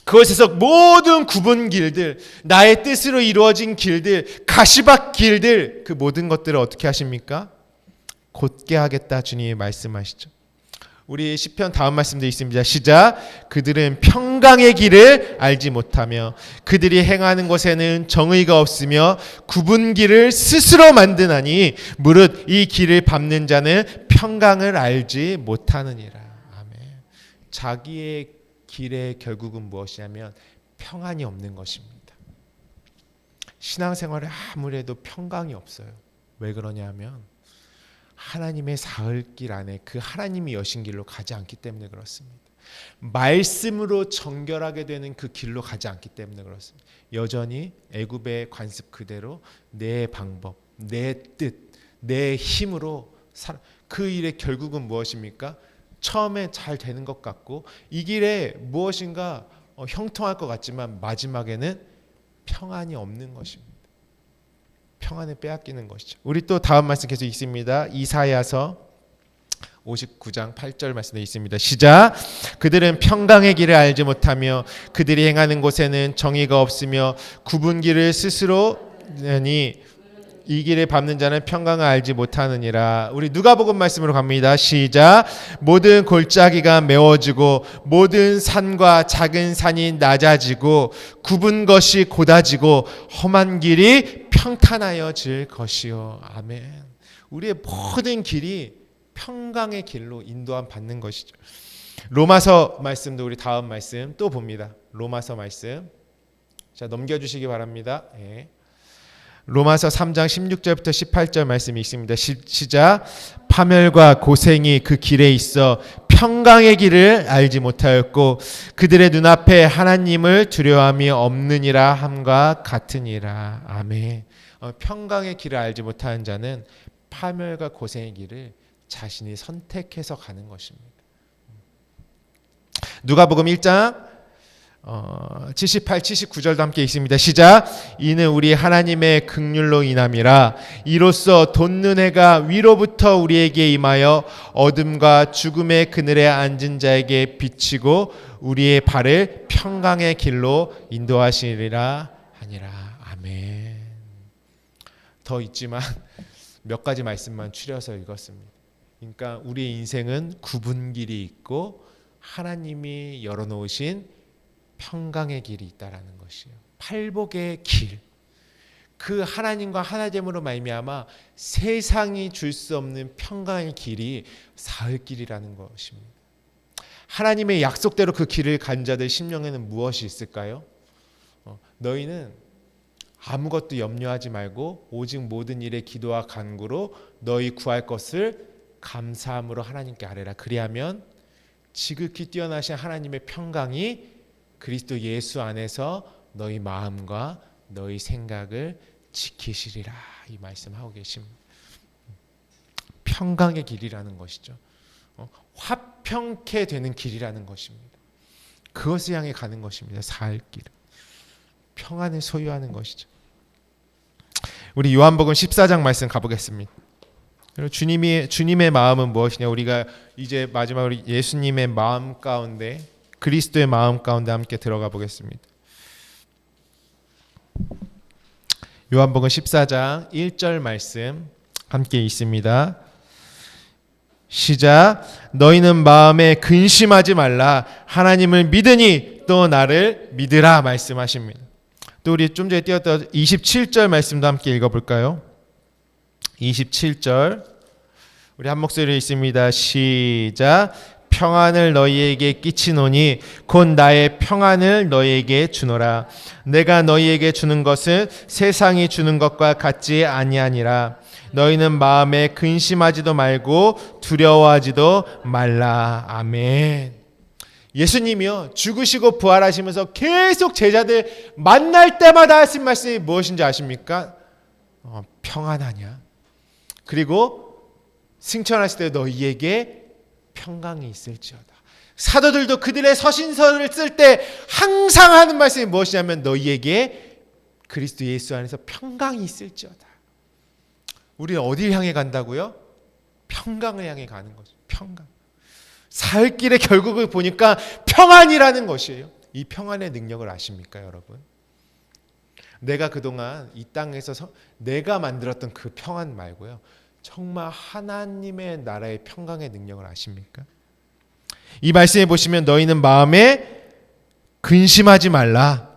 그것에서 모든 굽은 길들, 나의 뜻으로 이루어진 길들, 가시밭 길들, 그 모든 것들을 어떻게 하십니까? 곧게 하겠다 주님이 말씀하시죠. 우리 시편 다음 말씀도 있습니다. 시작. 그들은 평강의 길을 알지 못하며 그들이 행하는 곳에는 정의가 없으며 굽은 길을 스스로 만드나니 무릇 이 길을 밟는 자는 평강을 알지 못하느니라. 아멘. 자기의 길의 결국은 무엇이냐면 평안이 없는 것입니다. 신앙생활에 아무래도 평강이 없어요. 왜 그러냐 하면 하나님의 사흘길 안에 그 하나님이 여신 길로 가지 않기 때문에 그렇습니다. 말씀으로 정결하게 되는 그 길로 가지 않기 때문에 그렇습니다. 여전히 애굽의 관습 그대로 내 방법, 내 뜻, 내 힘으로 그 일의 결국은 무엇입니까? 처음에 잘 되는 것 같고 이 길에 무엇인가 형통할 것 같지만 마지막에는 평안이 없는 것입니다. 평안을 빼앗기는 것이죠. 우리 또 다음 말씀 계속 있습니다. 이사야서 59장 8절 말씀에 있습니다. 시작. 그들은 평강의 길을 알지 못하며 그들이 행하는 곳에는 정의가 없으며 굽은 길을 스스로 하니 이 길을 밟는 자는 평강을 알지 못하느니라. 우리 누가복음 말씀으로 갑니다. 시작. 모든 골짜기가 메워지고 모든 산과 작은 산이 낮아지고 굽은 것이 곧아지고 험한 길이 평탄하여질 것이요. 아멘. 우리의 모든 길이 평강의 길로 인도함 받는 것이죠. 로마서 말씀도 우리 다음 말씀 또 봅니다. 로마서 말씀. 자, 넘겨주시기 바랍니다. 예. 로마서 3장 16절부터 18절 말씀이 있습니다. 시작. 파멸과 고생이 그 길에 있어 평강의 길을 알지 못하였고 그들의 눈앞에 하나님을 두려움이 없느니라 함과 같으니라. 아멘. 평강의 길을 알지 못하는 자는 파멸과 고생의 길을 자신이 선택해서 가는 것입니다. 누가복음 1장 78, 79절도 함께 있습니다. 시작. 이는 우리 하나님의 긍휼로 인함이라. 이로써 돋는 해가 위로부터 우리에게 임하여 어둠과 죽음의 그늘에 앉은 자에게 비치고 우리의 발을 평강의 길로 인도하시리라 하니라. 아멘. 더 있지만 몇 가지 말씀만 추려서 읽었습니다. 그러니까 우리의 인생은 구분길이 있고 하나님이 열어놓으신 평강의 길이 있다라는 것이에요. 팔복의 길. 그 하나님과 하나됨으로 말미암아 세상이 줄 수 없는 평강의 길이 사흘길이라는 것입니다. 하나님의 약속대로 그 길을 간 자들 심령에는 무엇이 있을까요? 너희는 아무것도 염려하지 말고 오직 모든 일에 기도와 간구로 너희 구할 것을 감사함으로 하나님께 아뢰라. 그리하면 지극히 뛰어나신 하나님의 평강이 그리스도 예수 안에서 너희 마음과 너희 생각을 지키시리라. 이 말씀하고 계십니다. 평강의 길이라는 것이죠. 화평케 되는 길이라는 것입니다. 그것을 향해 가는 것입니다. 사흘길. 평안을 소유하는 것이죠. 우리 요한복음 14장 말씀 가보겠습니다. 주님의 마음은 무엇이냐? 우리가 이제 마지막으로 예수님의 마음 가운데 그리스도의 마음 가운데 함께 들어가 보겠습니다. 요한복음 14장 1절 말씀 함께 있습니다. 시작. 너희는 마음에 근심하지 말라. 하나님을 믿으니 또 나를 믿으라 말씀하십니다. 또 우리 좀 전에 띄웠던 27절 말씀도 함께 읽어볼까요? 27절 우리 한 목소리로 있습니다. 시작. 평안을 너희에게 끼치노니 곧 나의 평안을 너희에게 주노라. 내가 너희에게 주는 것은 세상이 주는 것과 같지 아니하니라. 너희는 마음에 근심하지도 말고 두려워하지도 말라. 아멘. 예수님이요 죽으시고 부활하시면서 계속 제자들 만날 때마다 하신 말씀이 무엇인지 아십니까? 평안하냐. 그리고 승천하실 때 너희에게 평강이 있을지어다. 사도들도 그들의 서신서를 쓸 때 항상 하는 말씀이 무엇이냐면 너희에게 그리스도 예수 안에서 평강이 있을지어다. 우리는 어디를 향해 간다고요? 평강을 향해 가는 거죠. 평강. 사흘길의 결국을 보니까 평안이라는 것이에요. 이 평안의 능력을 아십니까, 여러분? 내가 그동안 이 땅에서 내가 만들었던 그 평안 말고요. 정말 하나님의 나라의 평강의 능력을 아십니까? 이 말씀에 보시면 너희는 마음에 근심하지 말라.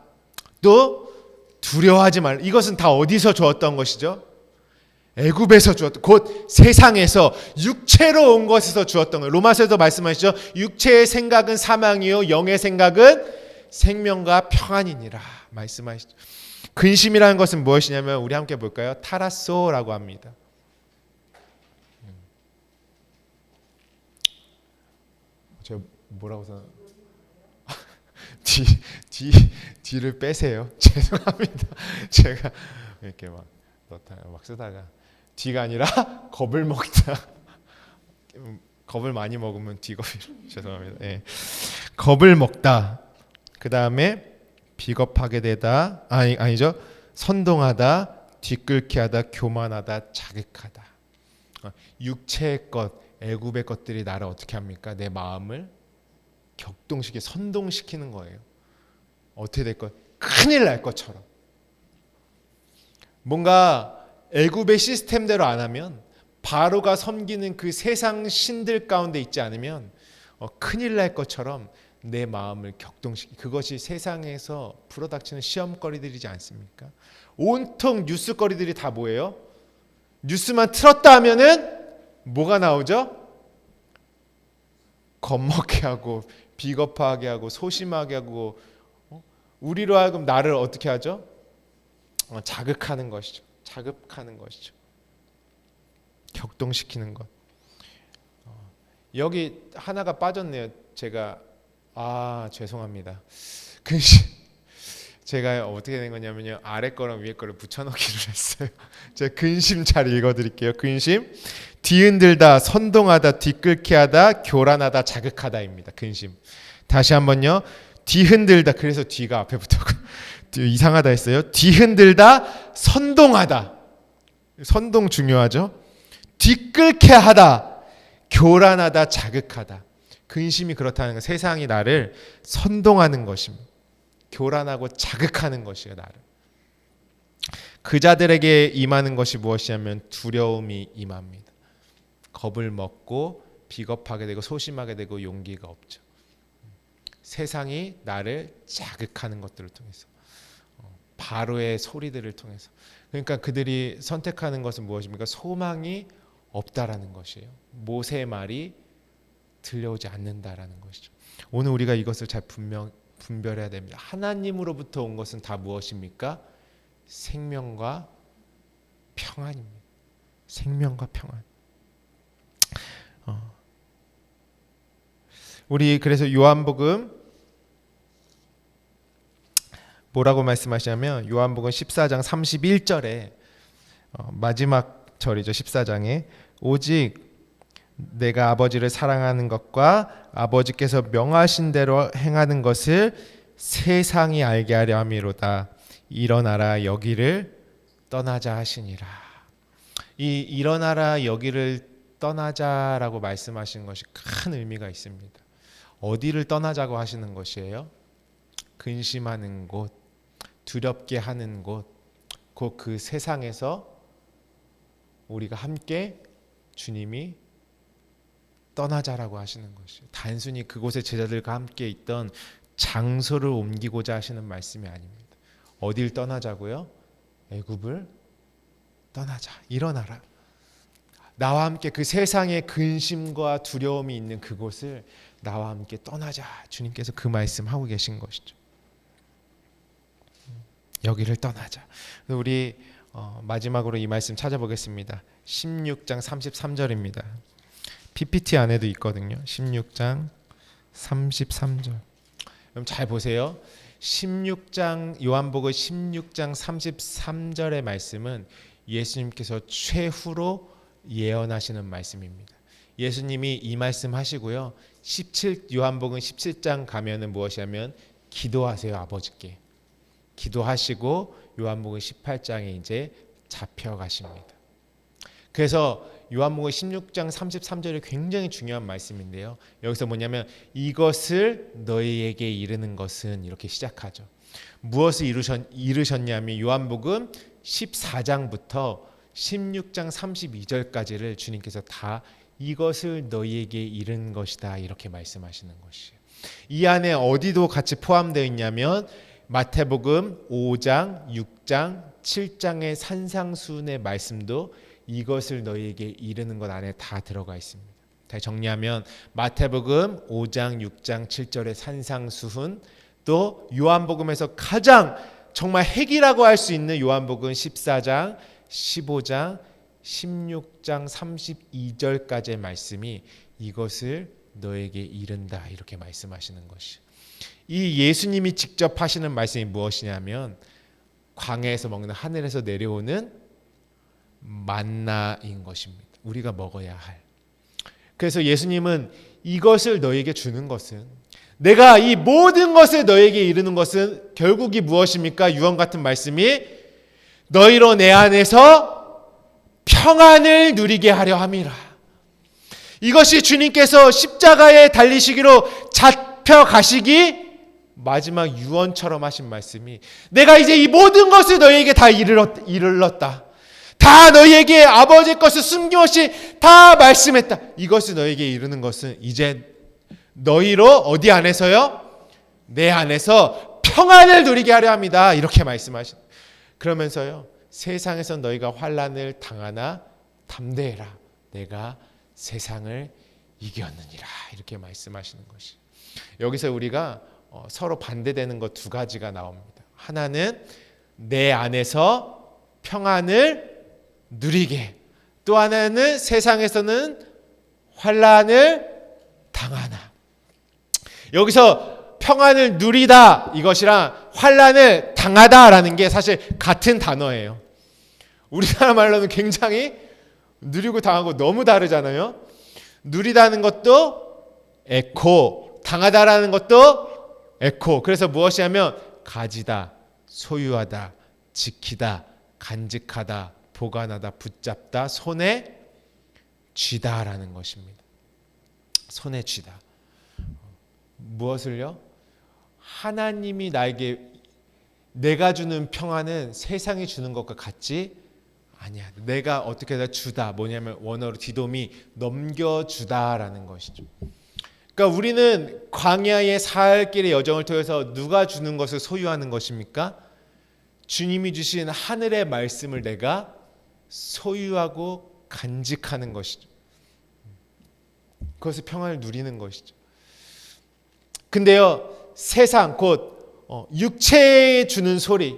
또 두려워하지 말라. 이것은 다 어디서 주었던 것이죠? 애굽에서 주었던, 곧 세상에서 육체로 온 것에서 주었던 거예요. 로마서에도 말씀하시죠. 육체의 생각은 사망이요 영의 생각은 생명과 평안이니라 말씀하시죠. 근심이라는 것은 무엇이냐면 우리 함께 볼까요? 타라소라고 합니다. 제가 뭐라고 써? 뒤를 빼세요. 죄송합니다. 제가 이렇게 막 쓰다가 뒤가 아니라 겁을 먹다. 겁을 많이 먹으면 뒤겁이. 죄송합니다. 네. 겁을 먹다. 그 다음에 비겁하게 되다. 아니죠. 선동하다, 뒤끓게 하다, 교만하다, 자극하다. 육체의 것, 애굽의 것들이 나를 어떻게 합니까? 내 마음을 격동시켜 선동시키는 거예요. 어떻게 될 것? 큰일 날 것처럼. 뭔가 애굽의 시스템대로 안 하면 바로가 섬기는 그 세상 신들 가운데 있지 않으면 큰일 날 것처럼 내 마음을 격동시키. 그것이 세상에서 불어닥치는 시험거리들이지 않습니까? 온통 뉴스거리들이 다 뭐예요? 뉴스만 틀었다 하면은 뭐가 나오죠? 겁먹게 하고 비겁하게 하고 소심하게 하고 우리로 하여금 나를 어떻게 하죠? 자극하는 것이죠. 자극하는 것이죠. 격동시키는 것. 여기 하나가 빠졌네요. 제가 죄송합니다. 근심. 제가 어떻게 된 거냐면요. 아래 거랑 위에 거를 붙여넣기를 했어요. 제가 근심 잘 읽어드릴게요. 근심. 뒤흔들다, 선동하다, 뒤끓게 하다, 교란하다, 자극하다입니다. 근심. 다시 한번요. 뒤흔들다. 그래서 뒤가 앞에 붙었고 이상하다 했어요. 뒤흔들다, 선동하다. 선동 중요하죠. 뒤끓게 하다, 교란하다, 자극하다. 근심이 그렇다는 건 세상이 나를 선동하는 것입니다. 교란하고 자극하는 것이에요. 나를. 그 자들에게 임하는 것이 무엇이냐면 두려움이 임합니다. 겁을 먹고 비겁하게 되고 소심하게 되고 용기가 없죠. 세상이 나를 자극하는 것들을 통해서, 바로의 소리들을 통해서. 그러니까 그들이 선택하는 것은 무엇입니까? 소망이 없다라는 것이에요. 모세의 말이 들려오지 않는다라는 것이죠. 오늘 우리가 이것을 잘 분별해야 됩니다. 하나님으로부터 온 것은 다 무엇입니까? 생명과 평안입니다. 생명과 평안. 우리 그래서 요한복음 뭐라고 말씀하시냐면 요한복음 14장 31절에 마지막 절이죠. 14장에 오직 내가 아버지를 사랑하는 것과 아버지께서 명하신 대로 행하는 것을 세상이 알게 하려 함이로다. 일어나라 여기를 떠나자 하시니라. 이 일어나라 여기를 떠나자라고 말씀하시는 것이 큰 의미가 있습니다. 어디를 떠나자고 하시는 것이에요? 근심하는 곳, 두렵게 하는 곳, 곧 그 세상에서 우리가 함께 주님이 떠나자라고 하시는 것이에요. 단순히 그곳에 제자들과 함께 있던 장소를 옮기고자 하시는 말씀이 아닙니다. 어딜 떠나자고요? 애굽을 떠나자. 일어나라. 나와 함께 그 세상의 근심과 두려움이 있는 그곳을 나와 함께 떠나자. 주님께서 그 말씀하고 계신 것이죠. 여기를 떠나자. 우리 마지막으로 이 말씀 찾아보겠습니다. 16장 33절입니다. PPT 안에도 있거든요. 16장 33절. 그럼 잘 보세요. 16장 요한복음 16장 33절의 말씀은 예수님께서 최후로 예언하시는 말씀입니다. 예수님이 이 말씀 하시고요. 요한복음 17장 가면은 무엇이냐면 기도하세요. 아버지께. 기도하시고 요한복음 18장에 이제 잡혀가십니다. 그래서 요한복음 16장 33절이 굉장히 중요한 말씀인데요. 여기서 뭐냐면 이것을 너희에게 이르는 것은 이렇게 시작하죠. 무엇을 이르셨냐면 요한복음 14장부터 16장 32절까지를 주님께서 다 이것을 너희에게 이른 것이다 이렇게 말씀하시는 것이에요. 이 안에 어디도 같이 포함되어 있냐면 마태복음 5장, 6장, 7장의 산상수훈의 말씀도 이것을 너희에게 이르는 것 안에 다 들어가 있습니다. 다시 정리하면 마태복음 5장, 6장, 7절의 산상수훈, 또 요한복음에서 가장 정말 핵이라고 할 수 있는 요한복음 14장, 15장, 16장 32절까지의 말씀이 이것을 너에게 이른다 이렇게 말씀하시는 것이죠. 이 예수님이 직접 하시는 말씀이 무엇이냐면 광야에서 먹는 하늘에서 내려오는 만나인 것입니다. 우리가 먹어야 할. 그래서 예수님은 이것을 너에게 주는 것은, 내가 이 모든 것을 너에게 이르는 것은 결국이 무엇입니까? 유언 같은 말씀이 너희로 내 안에서 평안을 누리게 하려 함이라. 이것이 주님께서 십자가에 달리시기로 잡혀가시기 마지막 유언처럼 하신 말씀이, 내가 이제 이 모든 것을 너희에게 다 이르렀다. 다 너희에게 아버지 것을 숨김없이 다 말씀했다. 이것을 너희에게 이르는 것은 이제 너희로 어디 안에서요? 내 안에서 평안을 누리게 하려 합니다. 이렇게 말씀하신. 그러면서요, 세상에서 너희가 환난을 당하나 담대해라. 내가 세상을 이겼느니라 이렇게 말씀하시는 것이. 여기서 우리가 서로 반대되는 것 두 가지가 나옵니다. 하나는 내 안에서 평안을 누리게, 또 하나는 세상에서는 환난을 당하나. 여기서 평안을 누리다 이것이랑 환난을 당하다라는 게 사실 같은 단어예요. 우리나라 말로는 굉장히 누리고 당하고 너무 다르잖아요. 누리다는 것도 에코, 당하다라는 것도 에코. 그래서 무엇이냐면 가지다, 소유하다, 지키다, 간직하다, 보관하다, 붙잡다, 손에 쥐다라는 것입니다. 손에 쥐다. 무엇을요? 하나님이 내가 주는 평안은 세상이 주는 것과 같지 아니야. 내가 어떻게 다 주다. 뭐냐면 원어로 디돔이 넘겨주다라는 것이죠. 그러니까 우리는 광야의 살 길의 여정을 통해서 누가 주는 것을 소유하는 것입니까? 주님이 주신 하늘의 말씀을 내가 소유하고 간직하는 것이죠. 그것을 평안을 누리는 것이죠. 근데요, 세상 곧 육체에 주는 소리,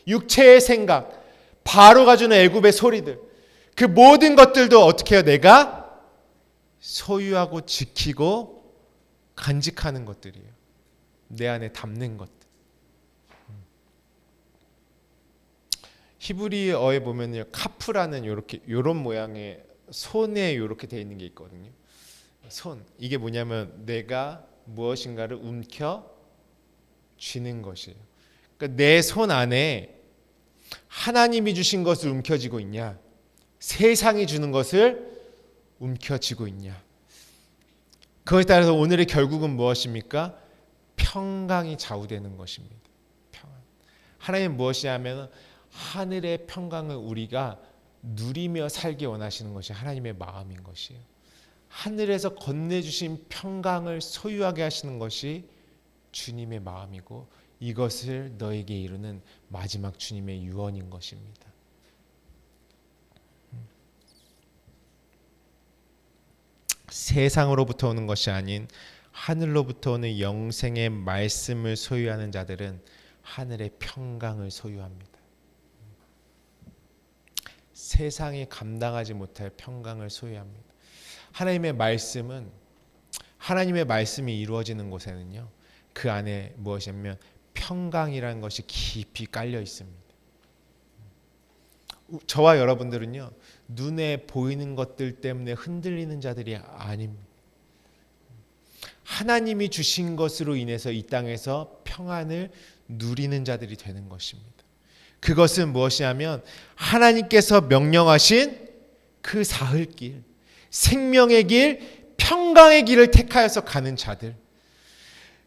육체의 생각, 바로가 주는 애굽의 소리들, 그 모든 것들도 어떻게 해요? 내가 소유하고 지키고 간직하는 것들이에요. 내 안에 담는 것들. 히브리어에 보면요, 카프라는 요런 모양의 손에 이렇게 되어 있는 게 있거든요. 손, 이게 뭐냐면 내가 무엇인가를 움켜 쥐는 것이에요. 그러니까 내 손 안에 하나님이 주신 것을 움켜쥐고 있냐, 세상이 주는 것을 움켜쥐고 있냐. 그것에 따라서 오늘의 결국은 무엇입니까? 평강이 좌우되는 것입니다. 평안. 하나님은 무엇이냐면 하늘의 평강을 우리가 누리며 살기 원하시는 것이 하나님의 마음인 것이에요. 하늘에서 건네주신 평강을 소유하게 하시는 것이 주님의 마음이고, 이것을 너에게 이루는 마지막 주님의 유언인 것입니다. 세상으로부터 오는 것이 아닌 하늘로부터 오는 영생의 말씀을 소유하는 자들은 하늘의 평강을 소유합니다. 세상이 감당하지 못할 평강을 소유합니다. 하나님의 말씀이 이루어지는 곳에는요, 그 안에 무엇이냐면 평강이라는 것이 깊이 깔려 있습니다. 저와 여러분들은요, 눈에 보이는 것들 때문에 흔들리는 자들이 아닙니다. 하나님이 주신 것으로 인해서 이 땅에서 평안을 누리는 자들이 되는 것입니다. 그것은 무엇이냐면 하나님께서 명령하신 그 사흘길, 생명의 길, 평강의 길을 택하여서 가는 자들,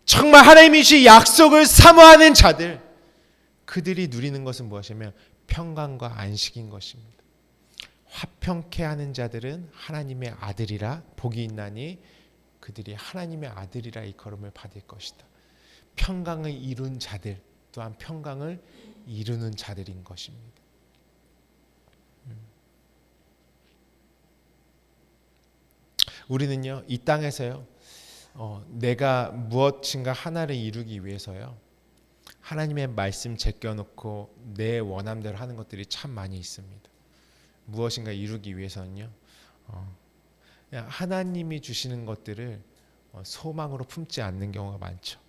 정말 하나님이 주신 약속을 사모하는 자들, 그들이 누리는 것은 무엇이냐면 평강과 안식인 것입니다. 화평케 하는 자들은 하나님의 아들이라 복이 있나니 그들이 하나님의 아들이라 일컬음을 받을 것이다. 평강을 이룬 자들 또한 평강을 이루는 자들인 것입니다. 우리는요, 이 땅에서요, 내가 무엇인가 하나를 이루기 위해서요, 하나님의 말씀 제껴놓고 내 원함대로 하는 것들이 참 많이 있습니다. 무엇인가 이루기 위해서는요, 그냥 하나님이 주시는 것들을 소망으로 품지 않는 경우가 많죠.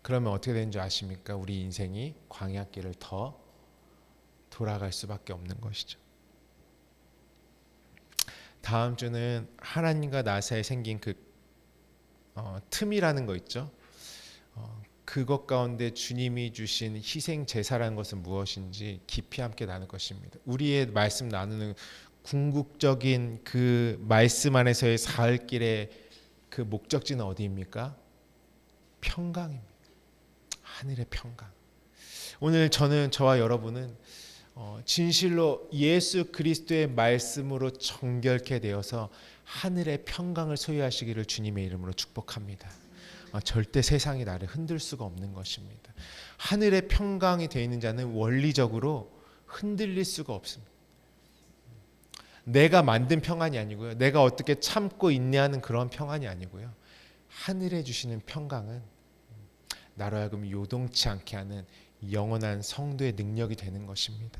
그러면 어떻게 되는 줄 아십니까? 우리 인생이 광야길을 더 돌아갈 수밖에 없는 것이죠. 다음 주는 하나님과 나 사이에 생긴 그 틈이라는 거 있죠. 그것 가운데 주님이 주신 희생 제사라는 것은 무엇인지 깊이 함께 나눌 것입니다. 우리의 말씀 나누는 궁극적인 그 말씀 안에서의 사흘길의 그 목적지는 어디입니까? 평강입니다. 하늘의 평강. 오늘 저와 여러분은 진실로 예수 그리스도의 말씀으로 정결케 되어서 하늘의 평강을 소유하시기를 주님의 이름으로 축복합니다. 절대 세상이 나를 흔들 수가 없는 것입니다. 하늘의 평강이 되어 있는 자는 원리적으로 흔들릴 수가 없습니다. 내가 만든 평안이 아니고요. 내가 어떻게 참고 인내하는 그런 평안이 아니고요. 하늘에 주시는 평강은 나로 하여금 요동치 않게 하는 영원한 성도의 능력이 되는 것입니다.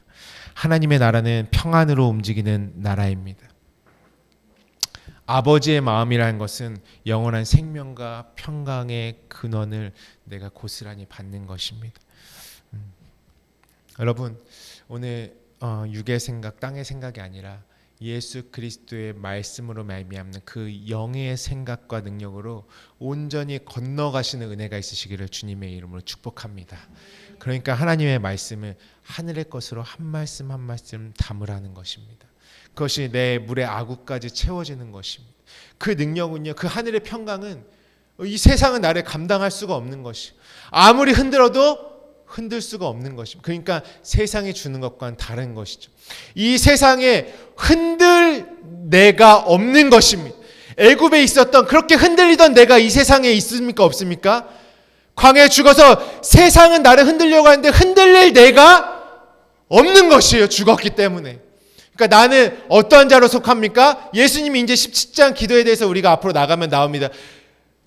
하나님의 나라는 평안으로 움직이는 나라입니다. 아버지의 마음이라는 것은 영원한 생명과 평강의 근원을 내가 고스란히 받는 것입니다. 여러분, 오늘 육의 생각, 땅의 생각이 아니라 예수 그리스도의 말씀으로 말미암는 그 영의 생각과 능력으로 온전히 건너가시는 은혜가 있으시기를 주님의 이름으로 축복합니다. 그러니까 하나님의 말씀을 하늘의 것으로 한 말씀 한 말씀 담으라는 것입니다. 그것이 내 물의 아구까지 채워지는 것입니다. 그 능력은요, 그 하늘의 평강은 이 세상은 나를 감당할 수가 없는 것이, 아무리 흔들어도 흔들 수가 없는 것입니다. 그러니까 세상이 주는 것과는 다른 것이죠. 이 세상에 흔들 내가 없는 것입니다. 애굽에 있었던 그렇게 흔들리던 내가 이 세상에 있습니까? 없습니까? 광야에 죽어서 세상은 나를 흔들려고 하는데 흔들릴 내가 없는 것이에요. 죽었기 때문에. 그러니까 나는 어떠한 자로 속합니까? 예수님이 이제 17장 기도에 대해서 우리가 앞으로 나가면 나옵니다.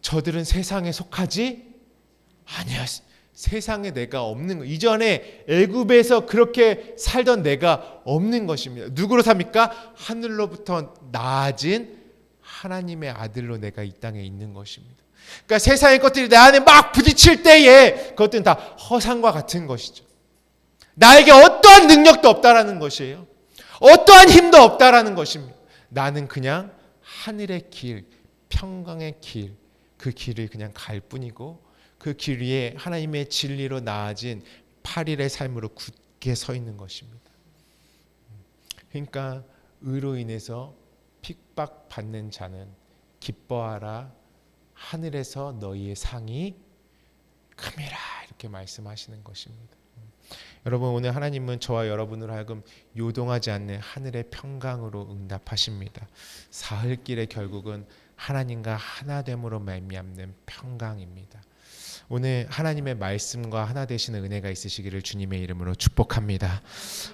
저들은 세상에 속하지 아니야. 세상에 내가 없는 거. 이전에 애굽에서 그렇게 살던 내가 없는 것입니다. 누구로 삽니까? 하늘로부터 나아진 하나님의 아들로 내가 이 땅에 있는 것입니다. 그러니까 세상의 것들이 내 안에 막 부딪힐 때에 그것들은 다 허상과 같은 것이죠. 나에게 어떠한 능력도 없다라는 것이에요. 어떠한 힘도 없다라는 것입니다. 나는 그냥 하늘의 길, 평강의 길, 그 길을 그냥 갈 뿐이고 그 길 위에 하나님의 진리로 나아진 8일의 삶으로 굳게 서 있는 것입니다. 그러니까 의로 인해서 핍박받는 자는 기뻐하라, 하늘에서 너희의 상이 큼이라, 이렇게 말씀하시는 것입니다. 여러분, 오늘 하나님은 저와 여러분으로 하여금 요동하지 않는 하늘의 평강으로 응답하십니다. 사흘길의 결국은 하나님과 하나됨으로 말미암는 평강입니다. 오늘 하나님의 말씀과 하나 되시는 은혜가 있으시기를 주님의 이름으로 축복합니다.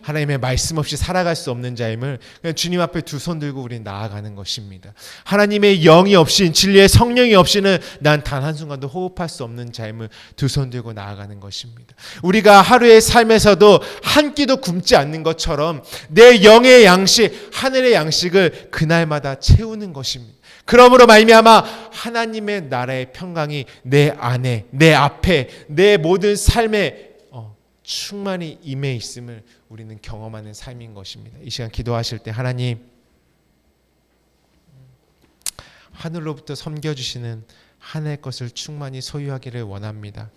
하나님의 말씀 없이 살아갈 수 없는 자임을 그냥 주님 앞에 두 손 들고 우리는 나아가는 것입니다. 하나님의 영이 없인, 진리의 성령이 없이는 난 단 한순간도 호흡할 수 없는 자임을 두 손 들고 나아가는 것입니다. 우리가 하루의 삶에서도 한 끼도 굶지 않는 것처럼 내 영의 양식, 하늘의 양식을 그날마다 채우는 것입니다. 그러므로 말미암아 하나님의 나라의 평강이 내 안에, 내 앞에, 내 모든 삶에 충만히 임해 있음을 우리는 경험하는 삶인 것입니다. 이 시간 기도하실 때 하나님, 하늘로부터 섬겨주시는 하늘의 것을 충만히 소유하기를 원합니다.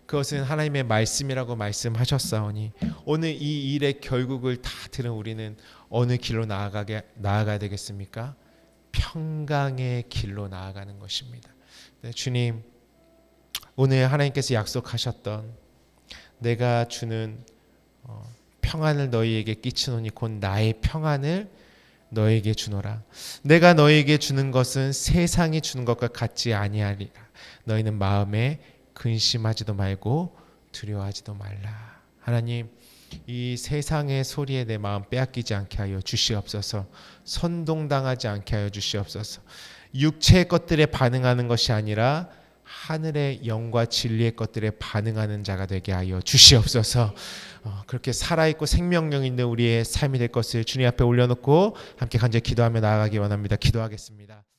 그것은 하나님의 말씀이라고 말씀하셨사오니 오늘 이 일의 결국을 다 들은 우리는 어느 길로 나아가야 되겠습니까? 평강의 길로 나아가는 것입니다. 네, 주님, 오늘 하나님께서 약속하셨던 내가 주는 평안을 너희에게 끼치노니 곧 나의 평안을 너희에게 주노라. 내가 너희에게 주는 것은 세상이 주는 것과 같지 아니하리라. 너희는 마음에 근심하지도 말고 두려워하지도 말라. 하나님, 이 세상의 소리에 내 마음 빼앗기지 않게 하여 주시옵소서. 선동당하지 않게 하여 주시옵소서. 육체의 것들에 반응하는 것이 아니라 하늘의 영과 진리의 것들에 반응하는 자가 되게 하여 주시옵소서. 그렇게 살아있고 생명력 있는 우리의 삶이 될 것을 주님 앞에 올려놓고 함께 간절히 기도하며 나아가기 원합니다. 기도하겠습니다.